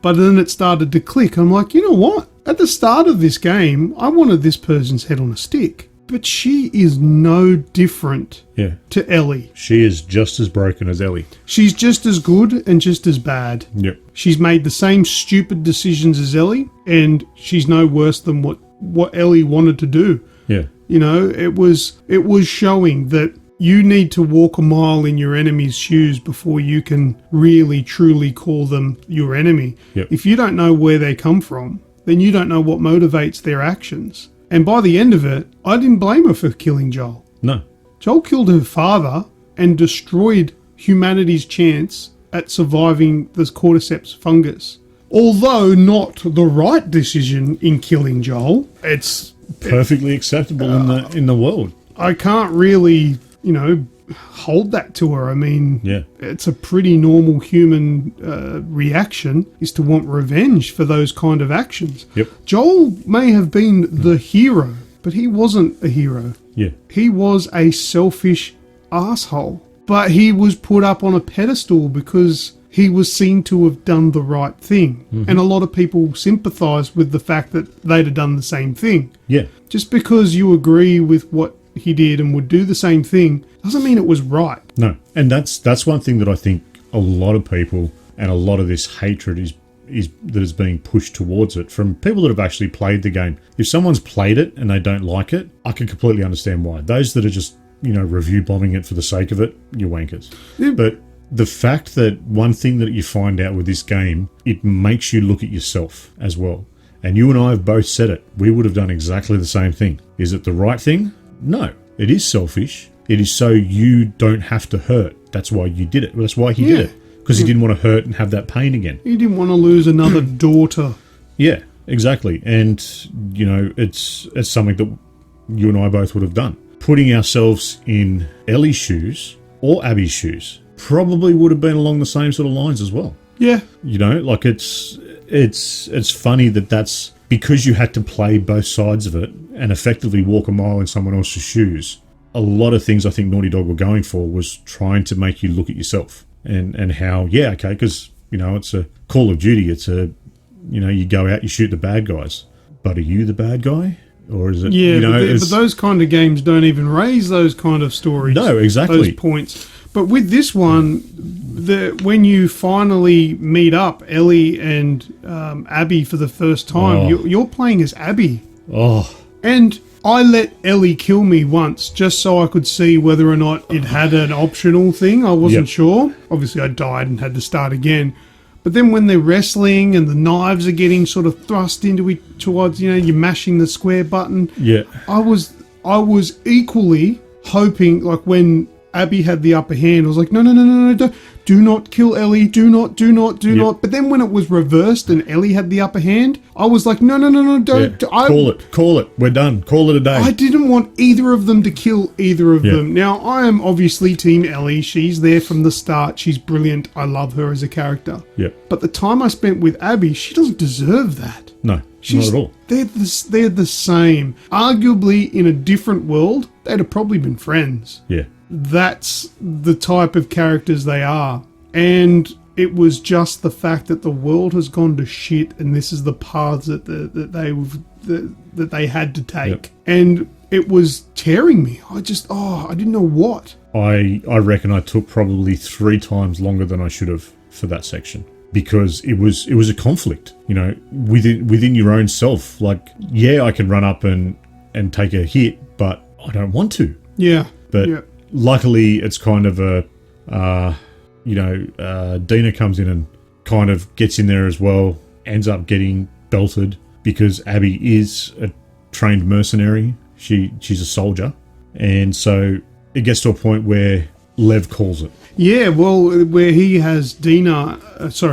But then it started to click. I'm like, you know what? At the start of this game, I wanted this person's head on a stick. But she is no different to Ellie. She is just as broken as Ellie. She's just as good and just as bad. Yep. She's made the same stupid decisions as Ellie, and she's no worse than what Ellie wanted to do. Yeah. It was showing that you need to walk a mile in your enemy's shoes before you can really, truly call them your enemy. Yep. If you don't know where they come from, then you don't know what motivates their actions. And by the end of it, I didn't blame her for killing Joel. No. Joel killed her father and destroyed humanity's chance at surviving the cordyceps fungus. Although not the right decision in killing Joel, it's perfectly acceptable in the world. I can't really, hold that to her. I mean, it's a pretty normal human reaction is to want revenge for those kind of actions. Yep. Joel may have been the hero, but he wasn't a hero. Yeah. He was a selfish asshole. But he was put up on a pedestal because he was seen to have done the right thing. Mm-hmm. And a lot of people sympathise with the fact that they'd have done the same thing. Yeah. Just because you agree with what he did and would do the same thing doesn't mean it was right. No. And that's one thing that I think a lot of people and a lot of this hatred is that is being pushed towards it from people that have actually played the game. If someone's played it and they don't like it, I can completely understand why. Those that are just, review bombing it for the sake of it, you're wankers. Yeah. But the fact that one thing that you find out with this game, it makes you look at yourself as well. And you and I have both said it. We would have done exactly the same thing. Is it the right thing? No. It is selfish. It is so you don't have to hurt. That's why you did it. That's why he did it. Because he didn't want to hurt and have that pain again. He didn't want to lose another daughter. Yeah, exactly. And, you know, it's something that you and I both would have done. Putting ourselves in Ellie's shoes or Abby's shoes probably would have been along the same sort of lines as well. Yeah. You know, like it's funny that that's because you had to play both sides of it and effectively walk a mile in someone else's shoes. A lot of things I think Naughty Dog were going for was trying to make you look at yourself and how, because, you know, it's a Call of Duty. It's a, you know, you go out, you shoot the bad guys. But are you the bad guy? Or is it, yeah, you know, but those kind of games don't even raise those kind of stories. No, exactly. Those points. But with this one, when you finally meet up, Ellie and Abby for the first time, you're playing as Abby. Oh. And I let Ellie kill me once just so I could see whether or not it had an optional thing. I wasn't sure. Obviously, I died and had to start again. But then when they're wrestling and the knives are getting sort of thrust into it towards, you know, you're mashing the square button. Yeah. I was equally hoping, like when Abby had the upper hand, I was like, no, do not kill Ellie, do not. But then when it was reversed and Ellie had the upper hand, I was like, no, don't. Yeah. Call it. We're done. Call it a day. I didn't want either of them to kill either of them. Now, I am obviously Team Ellie. She's there from the start. She's brilliant. I love her as a character. Yep. But the time I spent with Abby, she doesn't deserve that. No, not at all. They're the same. Arguably, in a different world, they'd have probably been friends. Yeah. That's the type of characters they are. And it was just the fact that the world has gone to shit and this is the paths that they had to take. Yep. And it was tearing me. I didn't know what. I reckon I took probably 3 times longer than I should have for that section. Because it was a conflict, you know, within your own self. Like, yeah, I can run up and take a hit, but I don't want to. Yeah. But luckily, it's kind of a, Dina comes in and kind of gets in there as well, ends up getting belted because Abby is a trained mercenary. She's a soldier. And so it gets to a point where Lev calls it. Yeah, well, where he has Dina, because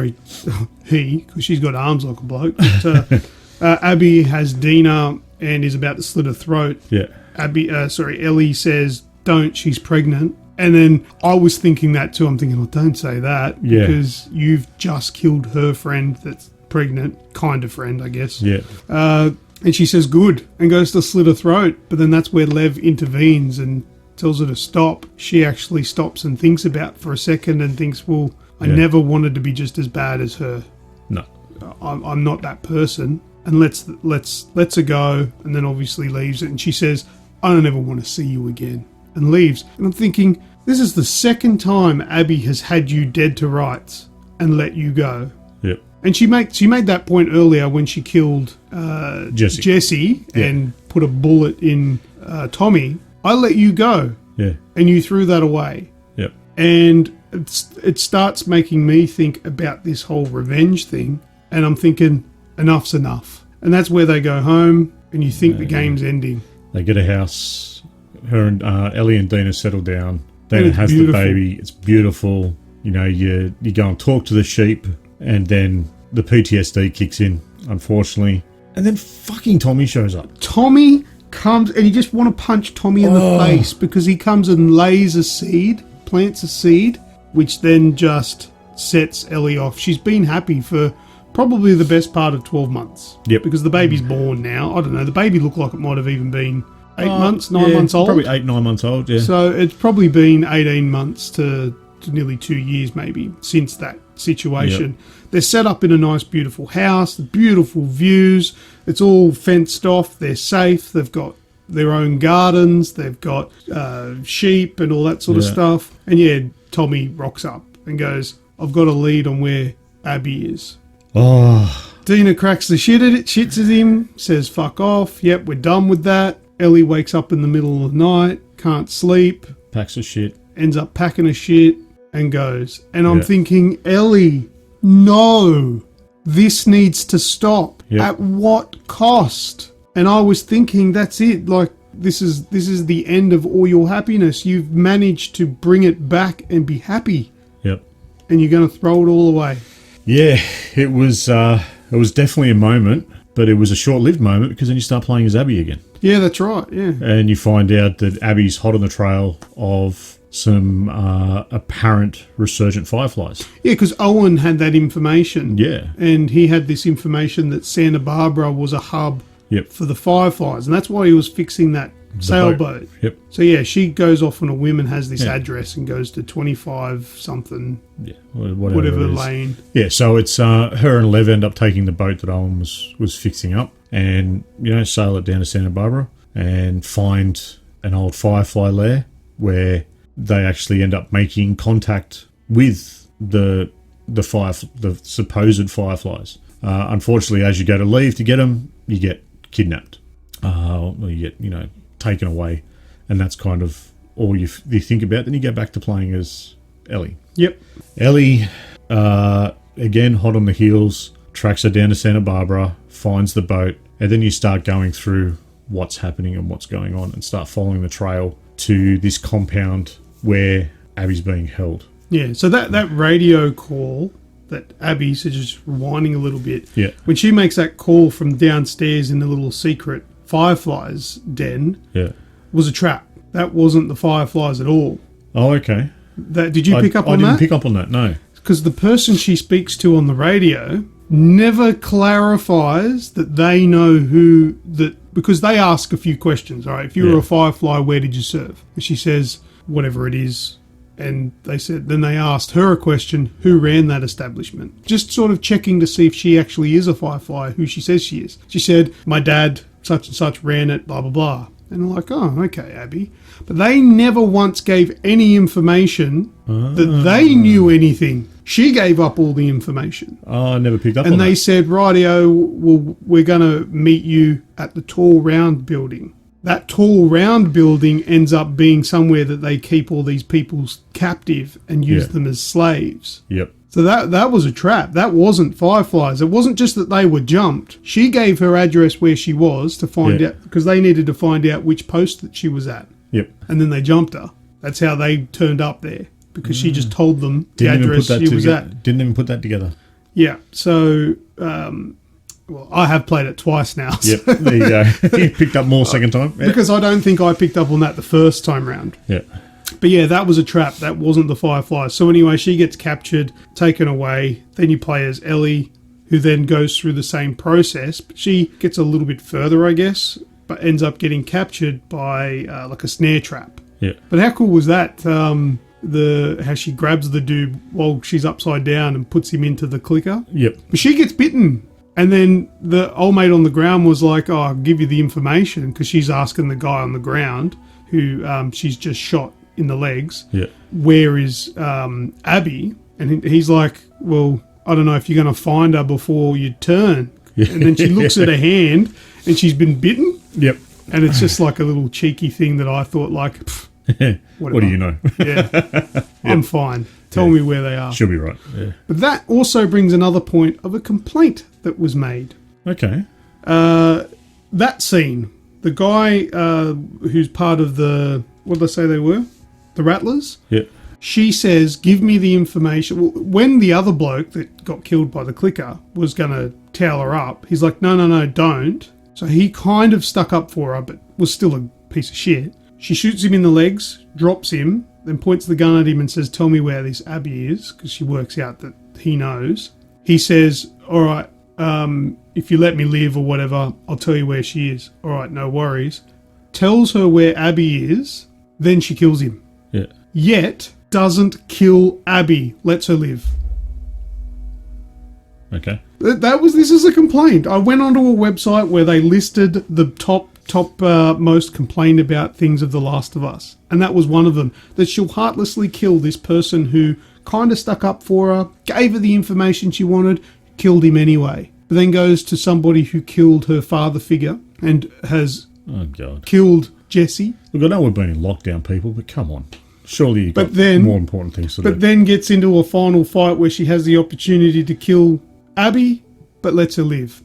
she's got arms like a bloke. But, Abby has Dina and is about to slit her throat. Yeah. Ellie says, don't, she's pregnant. And then I was thinking that too. I'm thinking, don't say that. Yeah. Because you've just killed her friend that's pregnant. Kind of friend, I guess. Yeah. And she says, good, and goes to slit her throat. But then that's where Lev intervenes and tells her to stop. She actually stops and thinks about it for a second and thinks, well, I never wanted to be just as bad as her. No. I'm not that person. And lets her go, and then obviously leaves it. And she says, I don't ever want to see you again. And leaves. And I'm thinking, this is the second time Abby has had you dead to rights and let you go. Yep. And she made that point earlier when she killed Jesse and put a bullet in Tommy. I let you go. Yeah. And you threw that away. Yep. And it starts making me think about this whole revenge thing. And I'm thinking, enough's enough. And that's where they go home and you think the game's ending. They get a house. Her and Ellie and Dina settle down. Dina has beautiful. the baby. It's beautiful. You know, you go and talk to the sheep, and then the PTSD kicks in, unfortunately. And then fucking Tommy shows up. Tommy comes, and you just want to punch Tommy in the face because he comes and lays a seed, plants a seed, which then just sets Ellie off. She's been happy for probably the best part of 12 months. Yep. Because the baby's born now. I don't know. The baby looked like it might have even been 8 months, 9 months old. Probably 8, 9 months old, yeah. So it's probably been 18 months to nearly 2 years maybe since that situation. Yep. They're set up in a nice, beautiful house, beautiful views. It's all fenced off. They're safe. They've got their own gardens. They've got sheep and all that sort of stuff. And Tommy rocks up and goes, I've got a lead on where Abby is. Oh. Dina cracks the shits at him, says fuck off. Yep, we're done with that. Ellie wakes up in the middle of the night, can't sleep. Packs of shit. Ends up packing her shit. and goes. And I'm thinking, Ellie, no, this needs to stop. Yep. At what cost? And I was thinking, that's it. Like, this is the end of all your happiness. You've managed to bring it back and be happy. Yep. And you're going to throw it all away. Yeah, it was definitely a moment, but it was a short-lived moment because then you start playing as Abby again. Yeah, that's right, yeah. And you find out that Abby's hot on the trail of some apparent resurgent fireflies. Yeah, because Owen had that information. Yeah. And he had this information that Santa Barbara was a hub for the fireflies. And that's why he was fixing that sailboat. Yep. So, yeah, she goes off on a whim and has this address and goes to 25-something, whatever lane. Yeah, so it's her and Lev end up taking the boat that Owen was fixing up and, sail it down to Santa Barbara and find an old firefly lair where they actually end up making contact with the supposed fireflies. Unfortunately, as you go to leave to get them, you get kidnapped. You get, taken away. And that's kind of all you think about. Then you go back to playing as Ellie. Yep. Ellie, again, hot on the heels, tracks her down to Santa Barbara, finds the boat, and then you start going through what's happening and what's going on and start following the trail to this compound where Abby's being held. Yeah, so that radio call that Abby, so just rewinding a little bit, when she makes that call from downstairs in the little secret fireflies den, was a trap. That wasn't the fireflies at all. Oh, okay. Did you pick up on that? I didn't pick up on that, no. Because the person she speaks to on the radio never clarifies that they know because they ask a few questions, all right? If you were a firefly, where did you serve? And she says, whatever it is. And then they asked her a question, who ran that establishment? Just sort of checking to see if she actually is a firefly, who she says she is. She said, my dad, such and such, ran it, blah, blah, blah. And I'm like, oh, okay, Abby. But they never once gave any information that they knew anything. She gave up all the information. Oh, I never picked up on that. And they said, rightio, well, we're going to meet you at the tall round building. That tall round building ends up being somewhere that they keep all these people captive and use them as slaves. Yep. So that was a trap. That wasn't fireflies. It wasn't just that they were jumped. She gave her address where she was to find out, because they needed to find out which post that she was at. Yep. And then they jumped her. That's how they turned up there, because she just told them the address she was at. Didn't even put that together. Yeah. So, well, I have played it twice now. Yep. There you go. You picked up more second time. Yep. Because I don't think I picked up on that the first time round. Yeah. But yeah, that was a trap. That wasn't the fireflies. So anyway, she gets captured, taken away. Then you play as Ellie, who then goes through the same process. But she gets a little bit further, I guess, but ends up getting captured by like a snare trap. Yeah. But how cool was that? How she grabs the dude while she's upside down and puts him into the clicker. Yep. But she gets bitten. And then the old mate on the ground was like, oh, I'll give you the information, because she's asking the guy on the ground who she's just shot in the legs. Yeah. Where is Abby? And he's like, well, I don't know if you're going to find her before you turn. Yeah. And then she looks at her hand and she's been bitten. Yep. And it's just like a little cheeky thing that I thought, like, what do you know? Yeah. I'm fine. Tell me where they are. She'll be right. Yeah. But that also brings another point of a complaint that was made. Okay. That scene, the guy who's part of the, what did I say they were? The Rattlers? Yeah. She says, give me the information. When the other bloke that got killed by the clicker was going to towel her up, he's like, no, don't. So he kind of stuck up for her, but was still a piece of shit. She shoots him in the legs, drops him, then points the gun at him and says, tell me where this Abby is, because she works out that he knows. He says, all right, if you let me live or whatever, I'll tell you where she is. All right, no worries. Tells her where Abby is, then she kills him. Yeah. Yet doesn't kill Abby, lets her live. Okay. This is a complaint. I went onto a website where they listed the top most complained about things of The Last of Us, and that was one of them. That she'll heartlessly kill this person who kind of stuck up for her, gave her the information she wanted, killed him anyway. But then goes to somebody who killed her father figure and has killed Jesse. Look, I know we've been in lockdown, people, but come on. Surely you've got more important things to do. But then gets into a final fight where she has the opportunity to kill Abby, but lets her live.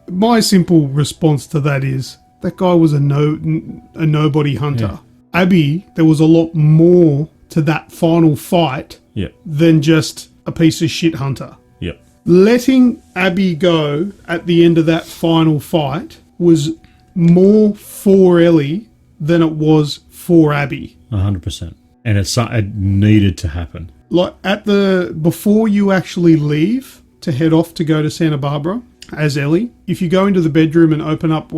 My simple response to that is, that guy was a nobody hunter. Yeah. Abby, there was a lot more to that final fight than just a piece of shit hunter. Yep. Letting Abby go at the end of that final fight was more for Ellie than it was for Abby. 100%. And it needed to happen. Like before you actually leave to head off to go to Santa Barbara as Ellie, if you go into the bedroom and open up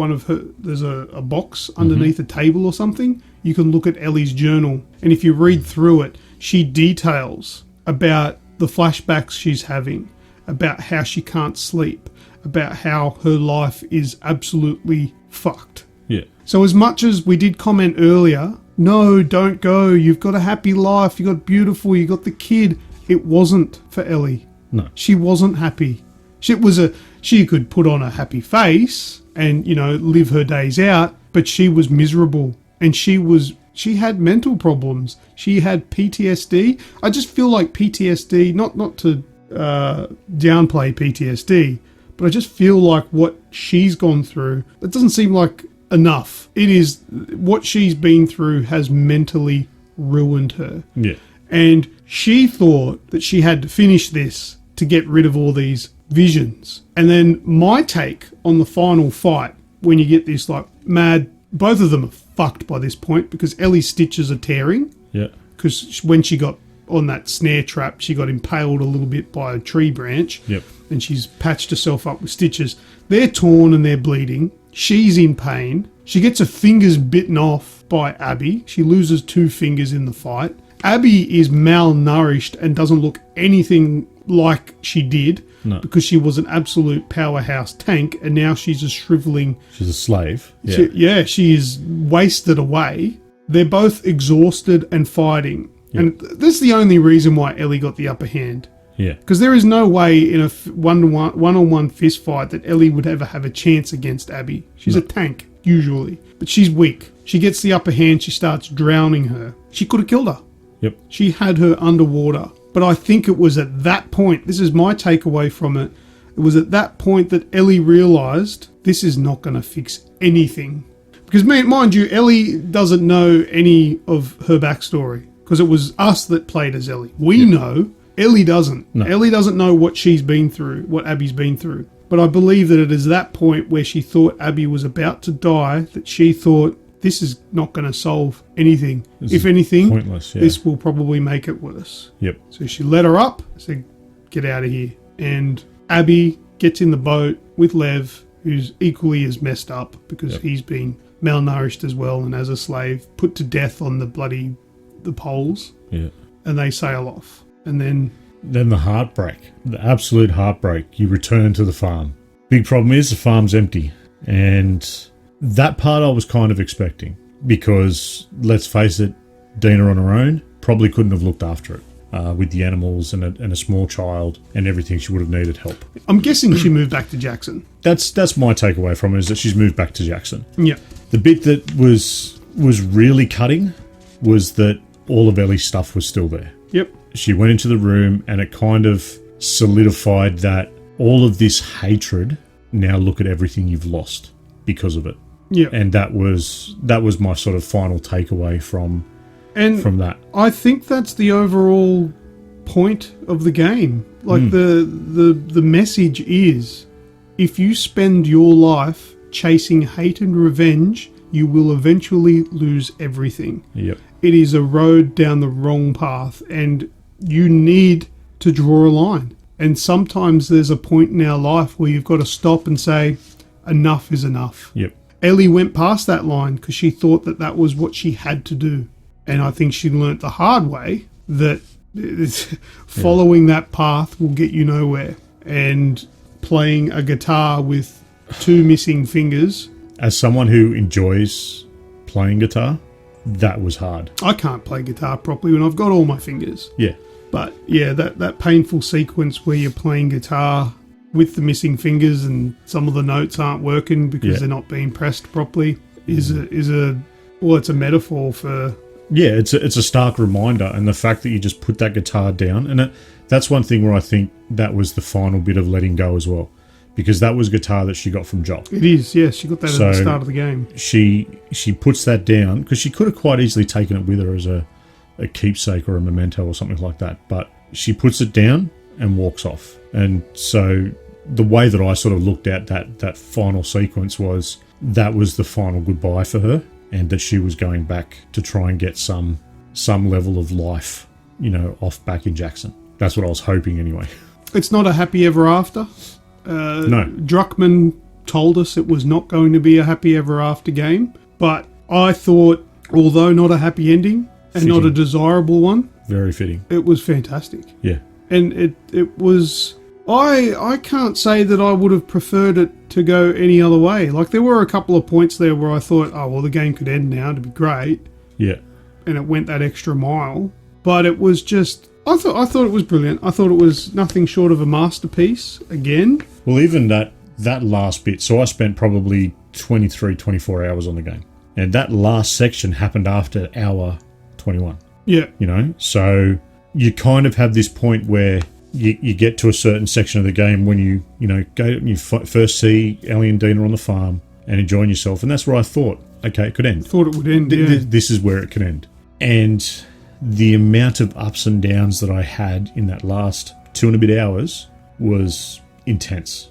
there's a box underneath a table or something, you can look at Ellie's journal. And if you read through it, she details about the flashbacks she's having, about how she can't sleep, about how her life is absolutely fucked. Yeah. So as much as we did comment earlier, no, don't go, you've got a happy life, you got beautiful, you got the kid, it wasn't for Ellie. No. She wasn't happy. She could put on a happy face and, live her days out, but she was miserable. And she had mental problems. She had PTSD. I just feel like PTSD, not to downplay PTSD, but I just feel like what she's gone through, that doesn't seem like enough. It is, what she's been through has mentally ruined her. Yeah. And she thought that she had to finish this to get rid of all these visions. And then my take on the final fight, when you get this mad, both of them are fucked by this point because Ellie's stitches are tearing. Yeah. Because when she got on that snare trap, she got impaled a little bit by a tree branch. Yep. And she's patched herself up with stitches. They're torn and they're bleeding. She's in pain. She gets her fingers bitten off by Abby. She loses 2 fingers in the fight. Abby is malnourished and doesn't look anything like she did. No. Because she was an absolute powerhouse tank, and now she's a shriveling... She's a slave. Yeah. She is wasted away. They're both exhausted and fighting. Yep. And that's the only reason why Ellie got the upper hand. Yeah. Because there is no way in a one-on-one fist fight that Ellie would ever have a chance against Abby. She's a tank, usually. But she's weak. She gets the upper hand, she starts drowning her. She could have killed her. Yep. She had her underwater. But I think it was at that point, this is my takeaway from it, it was at that point that Ellie realised this is not going to fix anything. Because, mind you, Ellie doesn't know any of her backstory. Because it was us that played as Ellie. We know. Ellie doesn't. No. Ellie doesn't know what she's been through, what Abby's been through. But I believe that it is that point where she thought Abby was about to die that she thought, this is not going to solve anything. If anything, pointless, this will probably make it worse. Yep. So she let her up, said, get out of here. And Abby gets in the boat with Lev, who's equally as messed up because he's been malnourished as well and as a slave, put to death on the poles. Yeah. And they sail off. And then the heartbreak, the absolute heartbreak. You return to the farm. Big problem is the farm's empty. And that part I was kind of expecting because, let's face it, Dina on her own probably couldn't have looked after it with the animals and a small child and everything. She would have needed help. I'm guessing she moved back to Jackson. That's my takeaway from it, is that she's moved back to Jackson. Yeah. The bit that was really cutting was that all of Ellie's stuff was still there. Yep. She went into the room and it kind of solidified that all of this hatred, now look at everything you've lost because of it. Yeah. And that was my sort of final takeaway from that. I think that's the overall point of the game. Like the message is, if you spend your life chasing hate and revenge, you will eventually lose everything. Yep. It is a road down the wrong path, and you need to draw a line. And sometimes there's a point in our life where you've got to stop and say, enough is enough. Yep. Ellie went past that line because she thought that was what she had to do. And I think she learnt the hard way that following that path will get you nowhere. And playing a guitar with 2 missing fingers. As someone who enjoys playing guitar, that was hard. I can't play guitar properly when I've got all my fingers. Yeah. But yeah, that painful sequence where you're playing guitar with the missing fingers and some of the notes aren't working because they're not being pressed properly it's a metaphor for yeah, it's a stark reminder, and the fact that you just put that guitar down, and that's one thing where I think that was the final bit of letting go as well, because that was guitar that she got from Jock. It is, yes. She got that at the start of the game. She puts that down, because she could have quite easily taken it with her as a keepsake or a memento or something like that, but she puts it down and walks off. And so the way that I sort of looked at that final sequence was that was the final goodbye for her, and that she was going back to try and get some level of life, off back in Jackson. That's what I was hoping anyway. It's not a happy ever after. No. Druckmann told us it was not going to be a happy ever after game, but I thought, although not a happy ending and fitting. not a desirable one, Very fitting. it was fantastic. Yeah. And it was... I can't say that I would have preferred it to go any other way. Like, there were a couple of points there where I thought, oh, well, the game could end now, it'd be great. Yeah. And it went that extra mile. But it was just... I thought it was brilliant. I thought it was nothing short of a masterpiece, again. Well, even that last bit, so I spent probably 23, 24 hours on the game. And that last section happened after hour 21. Yeah. So you kind of have this point where you get to a certain section of the game when you go and you first see Ellie and Dina on the farm and enjoying yourself, and that's where I thought, okay, it could end. Thought it would end, yeah. This is where it can end. And the amount of ups and downs that I had in that last 2 and a bit hours was intense.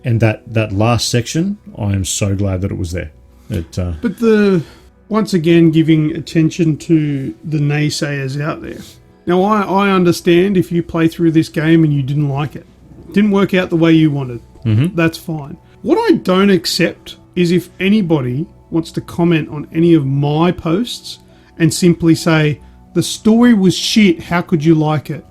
And that last section, I am so glad that it was there. But once again, giving attention to the naysayers out there. Now, I understand if you play through this game and you didn't like it. Didn't work out the way you wanted. Mm-hmm. That's fine. What I don't accept is if anybody wants to comment on any of my posts and simply say, the story was shit, how could you like it?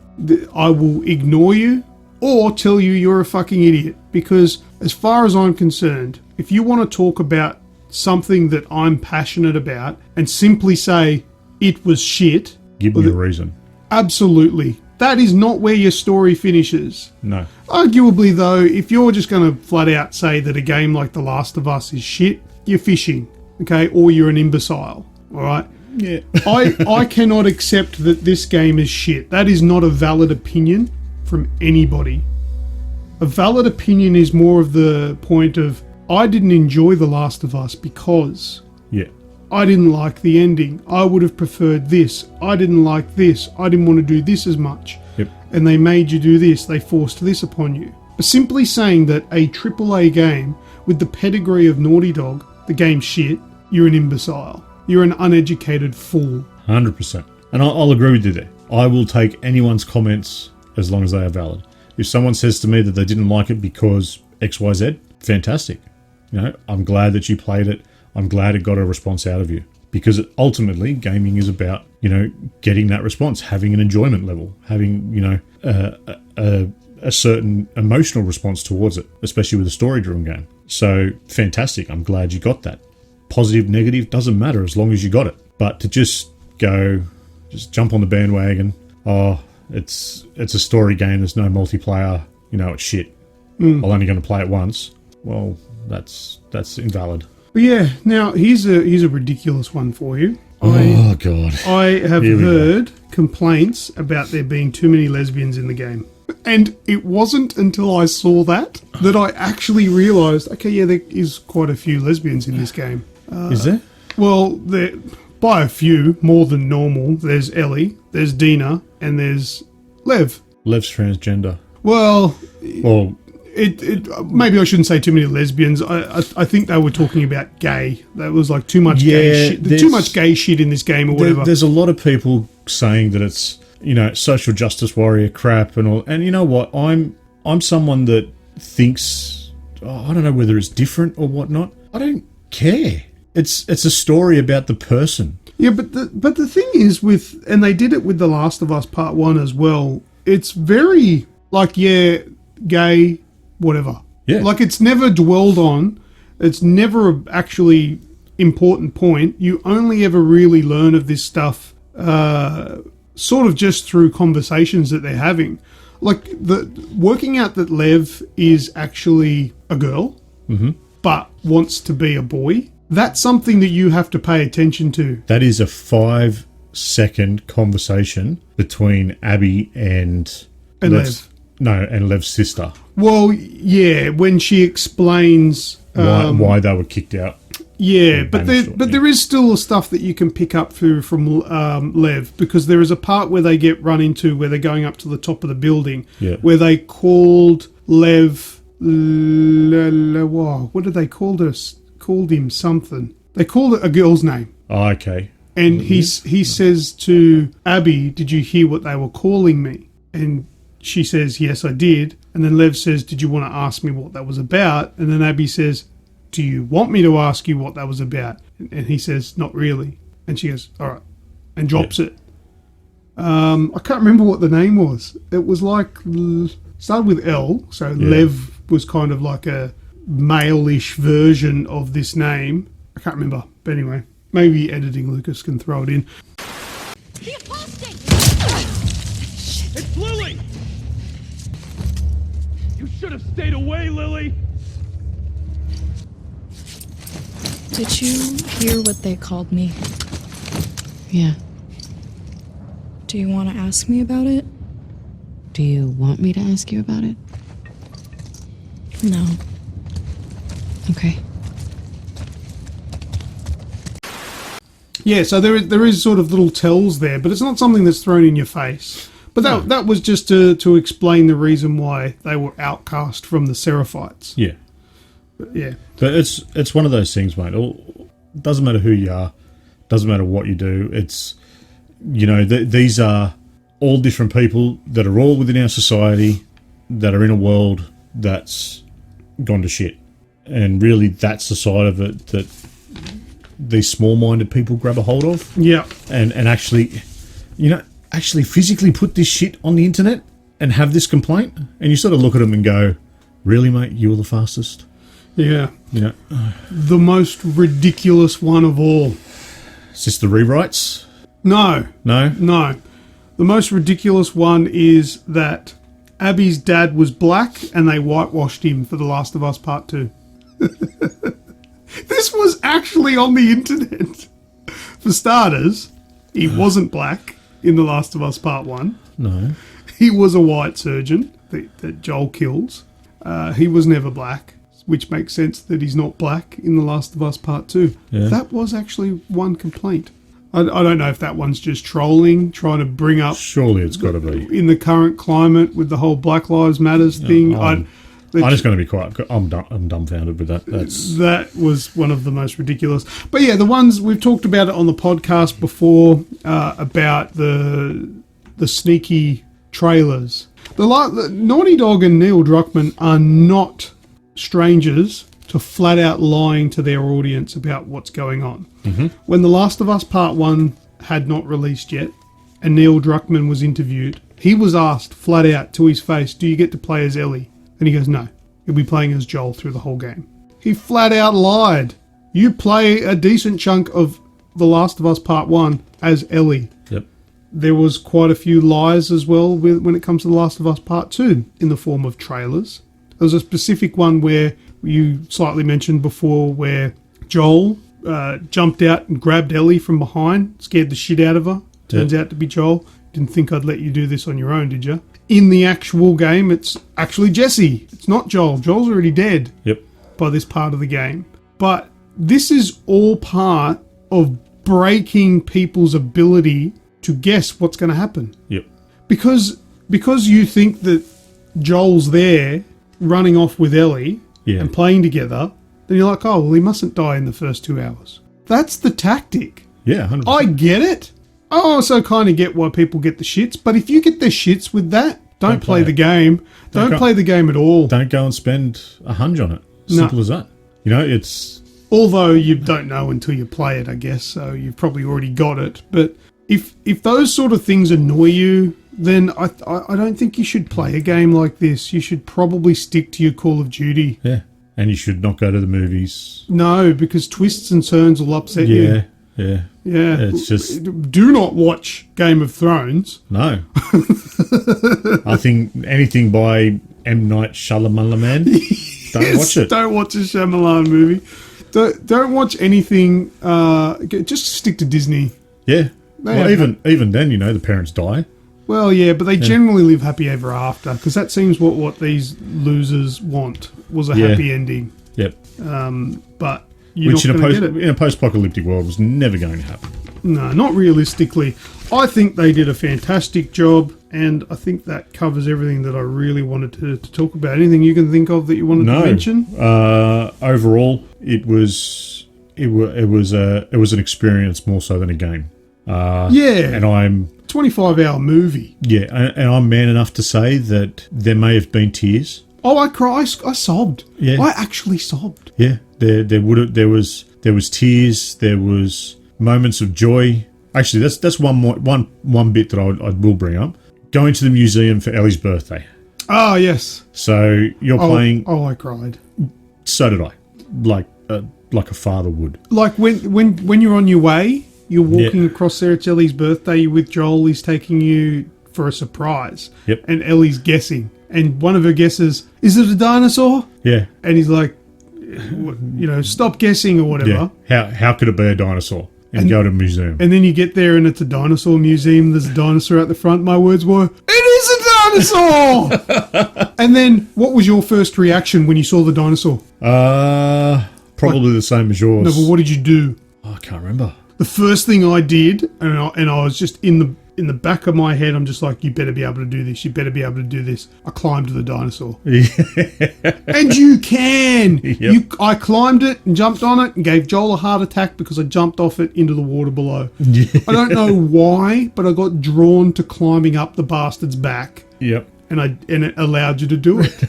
I will ignore you or tell you you're a fucking idiot. Because as far as I'm concerned, if you want to talk about something that I'm passionate about and simply say it was shit... Give me a reason. Absolutely. That is not where your story finishes. No. Arguably, though, if you're just going to flat out say that a game like The Last of Us is shit, you're fishing, okay? Or you're an imbecile, all right? Yeah. I cannot accept that this game is shit. That is not a valid opinion from anybody. A valid opinion is more of the point of, I didn't enjoy The Last of Us because... Yeah. I didn't like the ending. I would have preferred this. I didn't like this. I didn't want to do this as much. Yep. And they made you do this. They forced this upon you. But simply saying that a AAA game with the pedigree of Naughty Dog, the game's shit, you're an imbecile. You're an uneducated fool. 100%. And I'll agree with you there. I will take anyone's comments as long as they are valid. If someone says to me that they didn't like it because XYZ, fantastic. I'm glad that you played it. I'm glad it got a response out of you, because ultimately gaming is about, getting that response, having an enjoyment level, having, a certain emotional response towards it, especially with a story-driven game. So fantastic. I'm glad you got that. Positive, negative, doesn't matter as long as you got it. But to just jump on the bandwagon, it's a story game, there's no multiplayer, it's shit. I'm only going to play it once. Well, that's invalid. But yeah, now here's a ridiculous one for you. Oh, God. I have heard complaints about there being too many lesbians in the game. And it wasn't until I saw that I actually realised, okay, yeah, there is quite a few lesbians in this game. Is there? Well, by a few, more than normal. There's Ellie, there's Dina, and there's Lev. Lev's transgender. Well... maybe I shouldn't say too many lesbians. I think they were talking about gay. That was like too much gay shit. Too much gay shit in this game or whatever. There's a lot of people saying that it's, social justice warrior crap and all. And you know what? I'm someone that thinks, I don't know whether it's different or whatnot. I don't care. It's a story about the person. Yeah, but the thing is and they did it with The Last of Us Part 1 as well. It's very like, yeah, gay, whatever. Yeah. Like, it's never dwelled on. It's never a actually important point. You only ever really learn of this stuff sort of just through conversations that they're having. Like, working out that Lev is actually a girl, but wants to be a boy. That's something that you have to pay attention to. That is a 5-second conversation between Abby and Lev. No, and Lev's sister. Well, yeah, when she explains Why they were kicked out. Yeah, but there is still stuff that you can pick up from Lev, because there is a part where they get run into where they're going up to the top of the building, where they called Lev. What did they called him something? They called it a girl's name. Oh, okay. And he says to Abby, "Did you hear what they were calling me?" And she says, "Yes, I did." And then Lev says, "Did you want to ask me what that was about?" And then Abby says, "Do you want me to ask you what that was about?" And he says, "Not really." And she goes, "All right," and drops it. I can't remember what the name was. It was like, started with L, so Lev was kind of like a male-ish version of this name. I can't remember. But anyway, maybe editing Lucas can throw it in. The apostate! It's Lily! You should have stayed away, Lily! Did you hear what they called me? Yeah. Do you want to ask me about it? Do you want me to ask you about it? No. Okay. Yeah, so there is sort of little tells there, but it's not something that's thrown in your face. But that was just to explain the reason why they were outcast from the Seraphites. Yeah. Yeah. But it's one of those things, mate. It doesn't matter who you are. Doesn't matter what you do. It's, these are all different people that are all within our society that are in a world that's gone to shit. And really that's the side of it that these small-minded people grab a hold of. Yeah. And actually, actually physically put this shit on the internet and have this complaint. And you sort of look at them and go, really, mate, you were the fastest? Yeah. The most ridiculous one of all. Is this the rewrites? No. No? No. The most ridiculous one is that Abby's dad was black and they whitewashed him for The Last of Us Part 2. This was actually on the internet. For starters, he wasn't black in The Last of Us Part 1. No. He was a white surgeon that Joel kills. He was never black, which makes sense that he's not black in The Last of Us Part 2. Yeah. That was actually one complaint. I don't know if that one's just trolling, trying to bring up... Surely it's got to be. In the current climate with the whole Black Lives Matters thing. I'm just going to be quiet. I'm dumbfounded with that. That was one of the most ridiculous. But yeah, the ones... We've talked about it on the podcast before, about the sneaky trailers. The Naughty Dog and Neil Druckmann are not strangers to flat out lying to their audience about what's going on. Mm-hmm. When The Last of Us Part 1 had not released yet, and Neil Druckmann was interviewed, he was asked flat out to his face, "Do you get to play as Ellie?" And he goes, "No, you'll be playing as Joel through the whole game." He flat out lied. You play a decent chunk of The Last of Us Part 1 as Ellie. Yep. There was quite a few lies as well when it comes to The Last of Us Part 2 in the form of trailers. There was a specific one where you slightly mentioned before where Joel jumped out and grabbed Ellie from behind, scared the shit out of her. Turns out to be Joel. Didn't think I'd let you do this on your own, did you? In the actual game, it's actually Jesse. It's not Joel. Joel's already dead. Yep. By this part of the game. But this is all part of breaking people's ability to guess what's going to happen. Yep. Because you think that Joel's there running off with Ellie and playing together, then you're like, oh, well, he mustn't die in the first 2 hours. That's the tactic. Yeah, 100%. I get it. I also kind of get why people get the shits, but if you get the shits with that, don't play the game. Don't play the game at all. Don't go and spend $100 on it. Simple as that. It's... Although you don't know until you play it, I guess, so you've probably already got it. But if those sort of things annoy you, then I don't think you should play a game like this. You should probably stick to your Call of Duty. Yeah. And you should not go to the movies. No, because twists and turns will upset you. Yeah. It's just... Do not watch Game of Thrones. No. I think anything by M. Night Shyamalan, don't watch it. Don't watch a Shyamalan movie. Don't watch anything. Just stick to Disney. Yeah. They Well, have even then, the parents die. Well, yeah, but they generally live happy ever after, because that seems what these losers want, was a happy ending. Yep. But you're Which not going to get it. in a post-apocalyptic world was never going to happen. No, not realistically. I think they did a fantastic job, and I think that covers everything that I really wanted to talk about. Anything you can think of that you wanted to mention? Overall, it was an experience more so than a game. Yeah. And I'm 25-hour movie. Yeah, and I'm man enough to say that there may have been tears. Oh, I cried. I sobbed. Yeah. I actually sobbed. Yeah, there was tears. There was moments of joy. Actually, that's one bit that I will bring up. Going to the museum for Ellie's birthday. Oh, yes. So you're playing. Oh, I cried. So did I. Like a father would. Like when you're on your way, you're walking across there. It's Ellie's birthday. You're with Joel. He's taking you for a surprise. Yep. And Ellie's guessing. And one of her guesses, is it a dinosaur? Yeah. And he's like, stop guessing or whatever. Yeah. How could it be a dinosaur? And go to a museum. And then you get there and it's a dinosaur museum. There's a dinosaur at the front. My words were, it is a dinosaur! And then what was your first reaction when you saw the dinosaur? Probably the same as yours. No, but what did you do? Oh, I can't remember. The first thing I did, and I was just in the back of my head, I'm just like, you better be able to do this. You better be able to do this. I climbed to the dinosaur. And you can. Yep. I climbed it and jumped on it and gave Joel a heart attack because I jumped off it into the water below. I don't know why, but I got drawn to climbing up the bastard's back. Yep. And it allowed you to do it.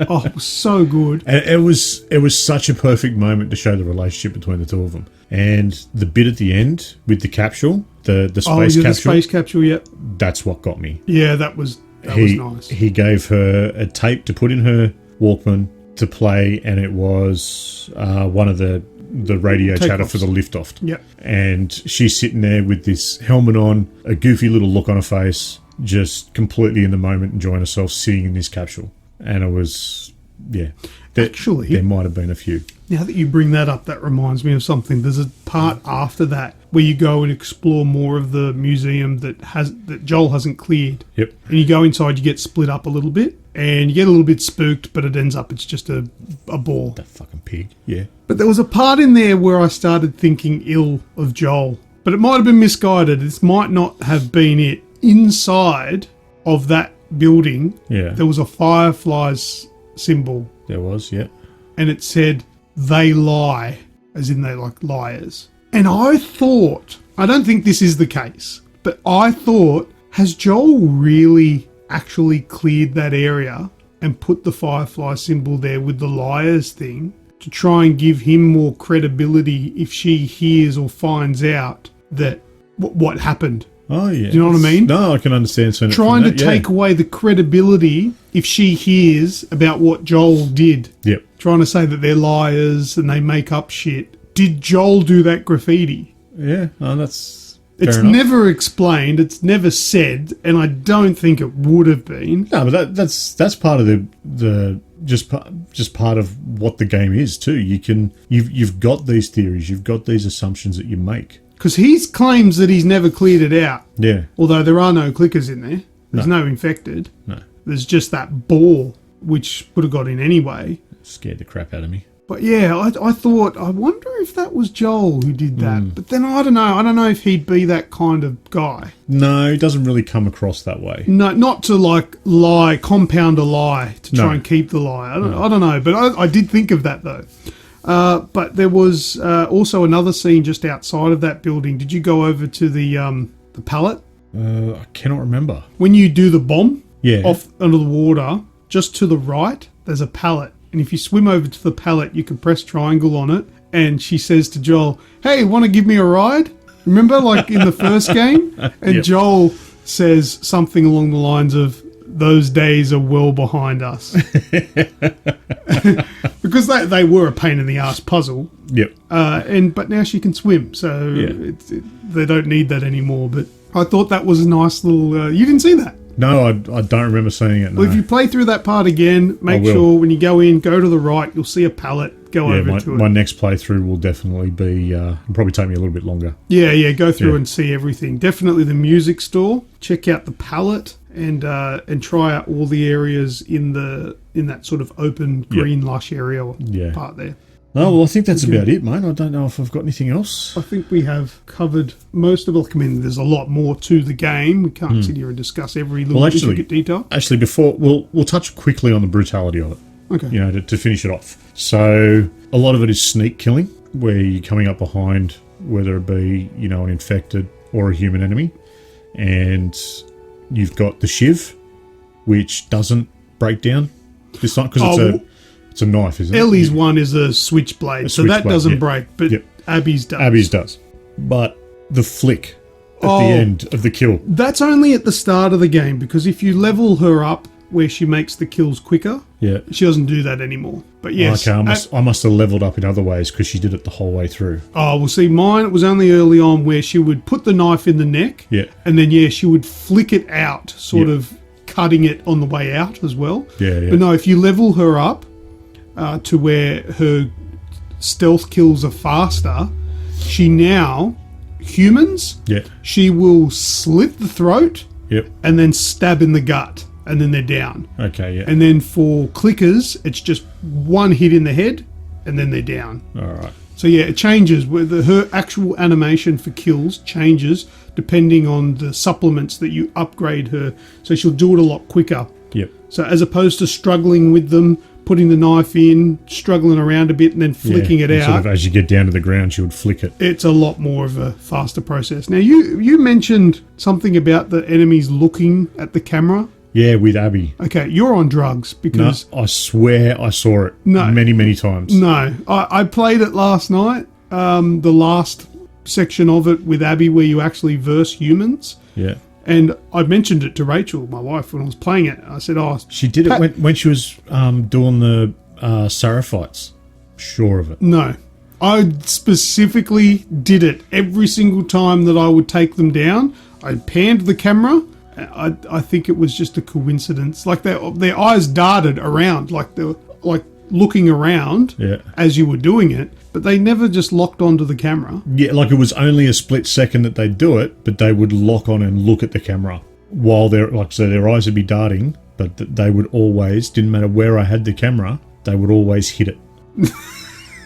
Oh, it was so good. And it was such a perfect moment to show the relationship between the two of them. And the bit at the end with the capsule, the space capsule. The space capsule, yep. That's what got me. Yeah, that was nice. He gave her a tape to put in her Walkman to play, and it was one of the radio chatter for the liftoff. Yep. And she's sitting there with this helmet on, a goofy little look on her face, just completely in the moment, enjoying herself sitting in this capsule. And it was, Actually, there might have been a few. Now that you bring that up, that reminds me of something. There's a part after that where you go and explore more of the museum that Joel hasn't cleared. Yep. And you go inside, you get split up a little bit, and you get a little bit spooked, but it ends up it's just a ball. That fucking pig. Yeah. But there was a part in there where I started thinking ill of Joel. But it might have been misguided. This might not have been it. Inside of that building, there was a fireflies symbol. There was, yeah. And it said, they lie, as in they like liars. And I thought, I don't think this is the case, but I thought, has Joel really actually cleared that area and put the firefly symbol there with the liars thing to try and give him more credibility if she hears or finds out that what happened? Oh, yeah. Do you know what I mean? No, I can understand. Trying to take away the credibility if she hears about what Joel did. Yep. Trying to say that they're liars and they make up shit. Did Joel do that graffiti? Yeah, that's It's fair enough. never explained. It's never said, and I don't think it would have been. No, but that's part of the just part of what the game is too. You've got these theories, you've got these assumptions that you make. Because he claims that he's never cleared it out. Yeah. Although there are no clickers in there. There's no infected. No. There's just that ball, which would have got in anyway. Scared the crap out of me. But yeah, I thought, I wonder if that was Joel who did that. But then I don't know. I don't know if he'd be that kind of guy. No, he doesn't really come across that way. No, not to like lie, compound a lie to try and keep the lie. I don't know. But I did think of that though. But there was also another scene just outside of that building. Did you go over to the pallet? I cannot remember. When you do the bomb off under the water, just to the right, there's a pallet. And if you swim over to the pallet, you can press triangle on it. And she says to Joel, hey, want to give me a ride? Remember, like in the first game? And Joel says something along the lines of, those days are well behind us. Because they were a pain in the ass puzzle. Yep. But now she can swim, so they don't need that anymore. But I thought that was a nice little... you didn't see that? No, I don't remember seeing it. No. Well, if you play through that part again, make sure when you go in, go to the right, you'll see a pallet. go over to my it. next playthrough will definitely be probably take me a little bit longer. Yeah, go through Yeah. and see everything. Definitely the music store. Check out the palette and try out all the areas in that sort of open green lush area part there. Oh, well, I think that's about it, mate. I don't know if I've got anything else. I think we have covered most of it. I mean, there's a lot more to the game. We can't sit here and discuss every little intricate detail. Actually, before we'll touch quickly on the brutality of it. Okay. To finish it off. So a lot of it is sneak killing, where you're coming up behind, whether it be an infected or a human enemy, and you've got the shiv, which doesn't break down this time because it's a knife, isn't it? Ellie's one is a switchblade, so that switchblade, doesn't break, but Abby's does. Abby's does. But the flick at the end of the kill. That's only at the start of the game, because if you level her up where she makes the kills quicker, she doesn't do that anymore. But yes. Okay, I must have leveled up in other ways because she did it the whole way through. Oh, well, see, mine, it was only early on where she would put the knife in the neck, and then, she would flick it out, sort of cutting it on the way out as well. Yeah. But no, if you level her up to where her stealth kills are faster, she now, she will slit the throat and then stab in the gut, and then they're down. Okay, yeah. And then for clickers, it's just one hit in the head, and then they're down. All right. So it changes. Her actual animation for kills changes depending on the supplements that you upgrade her. So she'll do it a lot quicker. Yep. So as opposed to struggling with them, putting the knife in, struggling around a bit, and then flicking it out. Sort of as you get down to the ground, she would flick it. It's a lot more of a faster process. Now, you mentioned something about the enemies looking at the camera. Yeah, with Abby. Okay, you're on drugs because... No, I swear I saw it many, many times. No, I played it last night, the last section of it with Abby where you actually verse humans. Yeah. And I mentioned it to Rachel, my wife, when I was playing it. I said, she did it when she was doing the Seraphites. Sure of it. No. I specifically did it every single time that I would take them down. I panned the camera. I think it was just a coincidence. Like their eyes darted around, like they were like looking around as you were doing it, but they never just locked onto the camera. Yeah, like it was only a split second that they'd do it, but they would lock on and look at the camera while their eyes would be darting, but they would always, didn't matter where I had the camera, they would always hit it.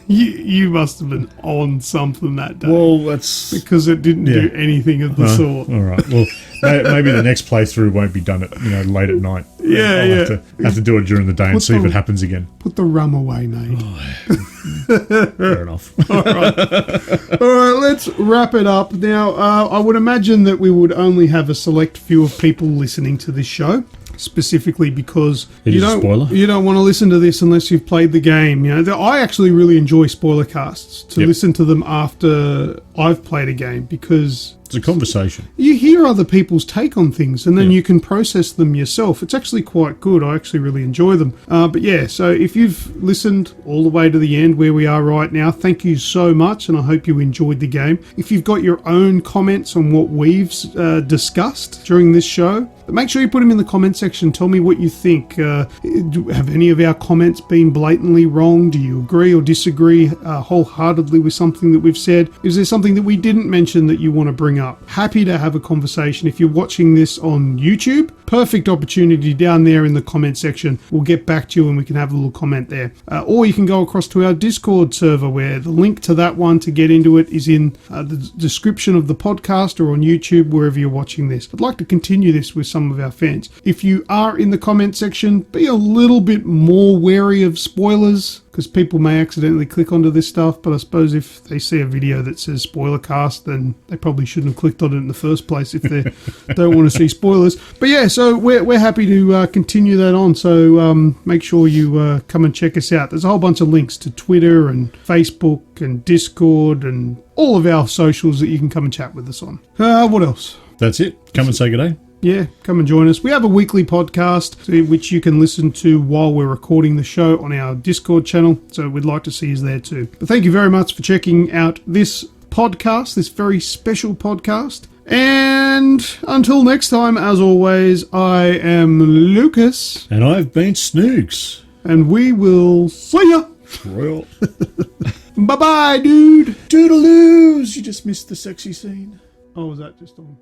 You must have been on something that day. Well, that's... because it didn't do anything of the sort. All right. Well, maybe the next playthrough won't be done at late at night. Yeah, I'll have to do it during the day and see if it happens again. Put the rum away, Nate. Fair enough. All right, let's wrap it up. Now, I would imagine that we would only have a select few of people listening to this show. Specifically because you don't want to listen to this unless you've played the game. I actually really enjoy Spoilercasts to listen to them after I've played a game, because it's a conversation. You hear other people's take on things and then you can process them yourself. It's actually quite good. I actually really enjoy them. But yeah, so if you've listened all the way to the end where we are right now, thank you so much, and I hope you enjoyed the game. If you've got your own comments on what we've discussed during this show, make sure you put them in the comment section. Tell me what you think. Have any of our comments been blatantly wrong? Do you agree or disagree wholeheartedly with something that we've said? Is there something that we didn't mention that you want to bring up? Happy to have a conversation. If you're watching this on YouTube, perfect opportunity down there in the comment section. We'll get back to you and we can have a little comment there. Or you can go across to our Discord server, where the link to that one to get into it is in the description of the podcast, or on YouTube, wherever you're watching this. I'd like to continue this with some of our fans. If you are in the comment section, be a little bit more wary of spoilers, because people may accidentally click onto this stuff, but I suppose if they see a video that says Spoilercast, then they probably shouldn't have clicked on it in the first place if they don't want to see spoilers. But yeah, so we're happy to continue that on, so make sure you come and check us out. There's a whole bunch of links to Twitter and Facebook and Discord and all of our socials that you can come and chat with us on. What else? That's it. Come and say good day. Yeah, come and join us. We have a weekly podcast which you can listen to while we're recording the show on our Discord channel, so we'd like to see you there too. But thank you very much for checking out this podcast, this very special podcast. And until next time, as always, I am Lucas. And I've been Snoogs. And we will see ya! Well, Bye-bye, dude. toodaloos! You just missed the sexy scene. Oh, was that just on?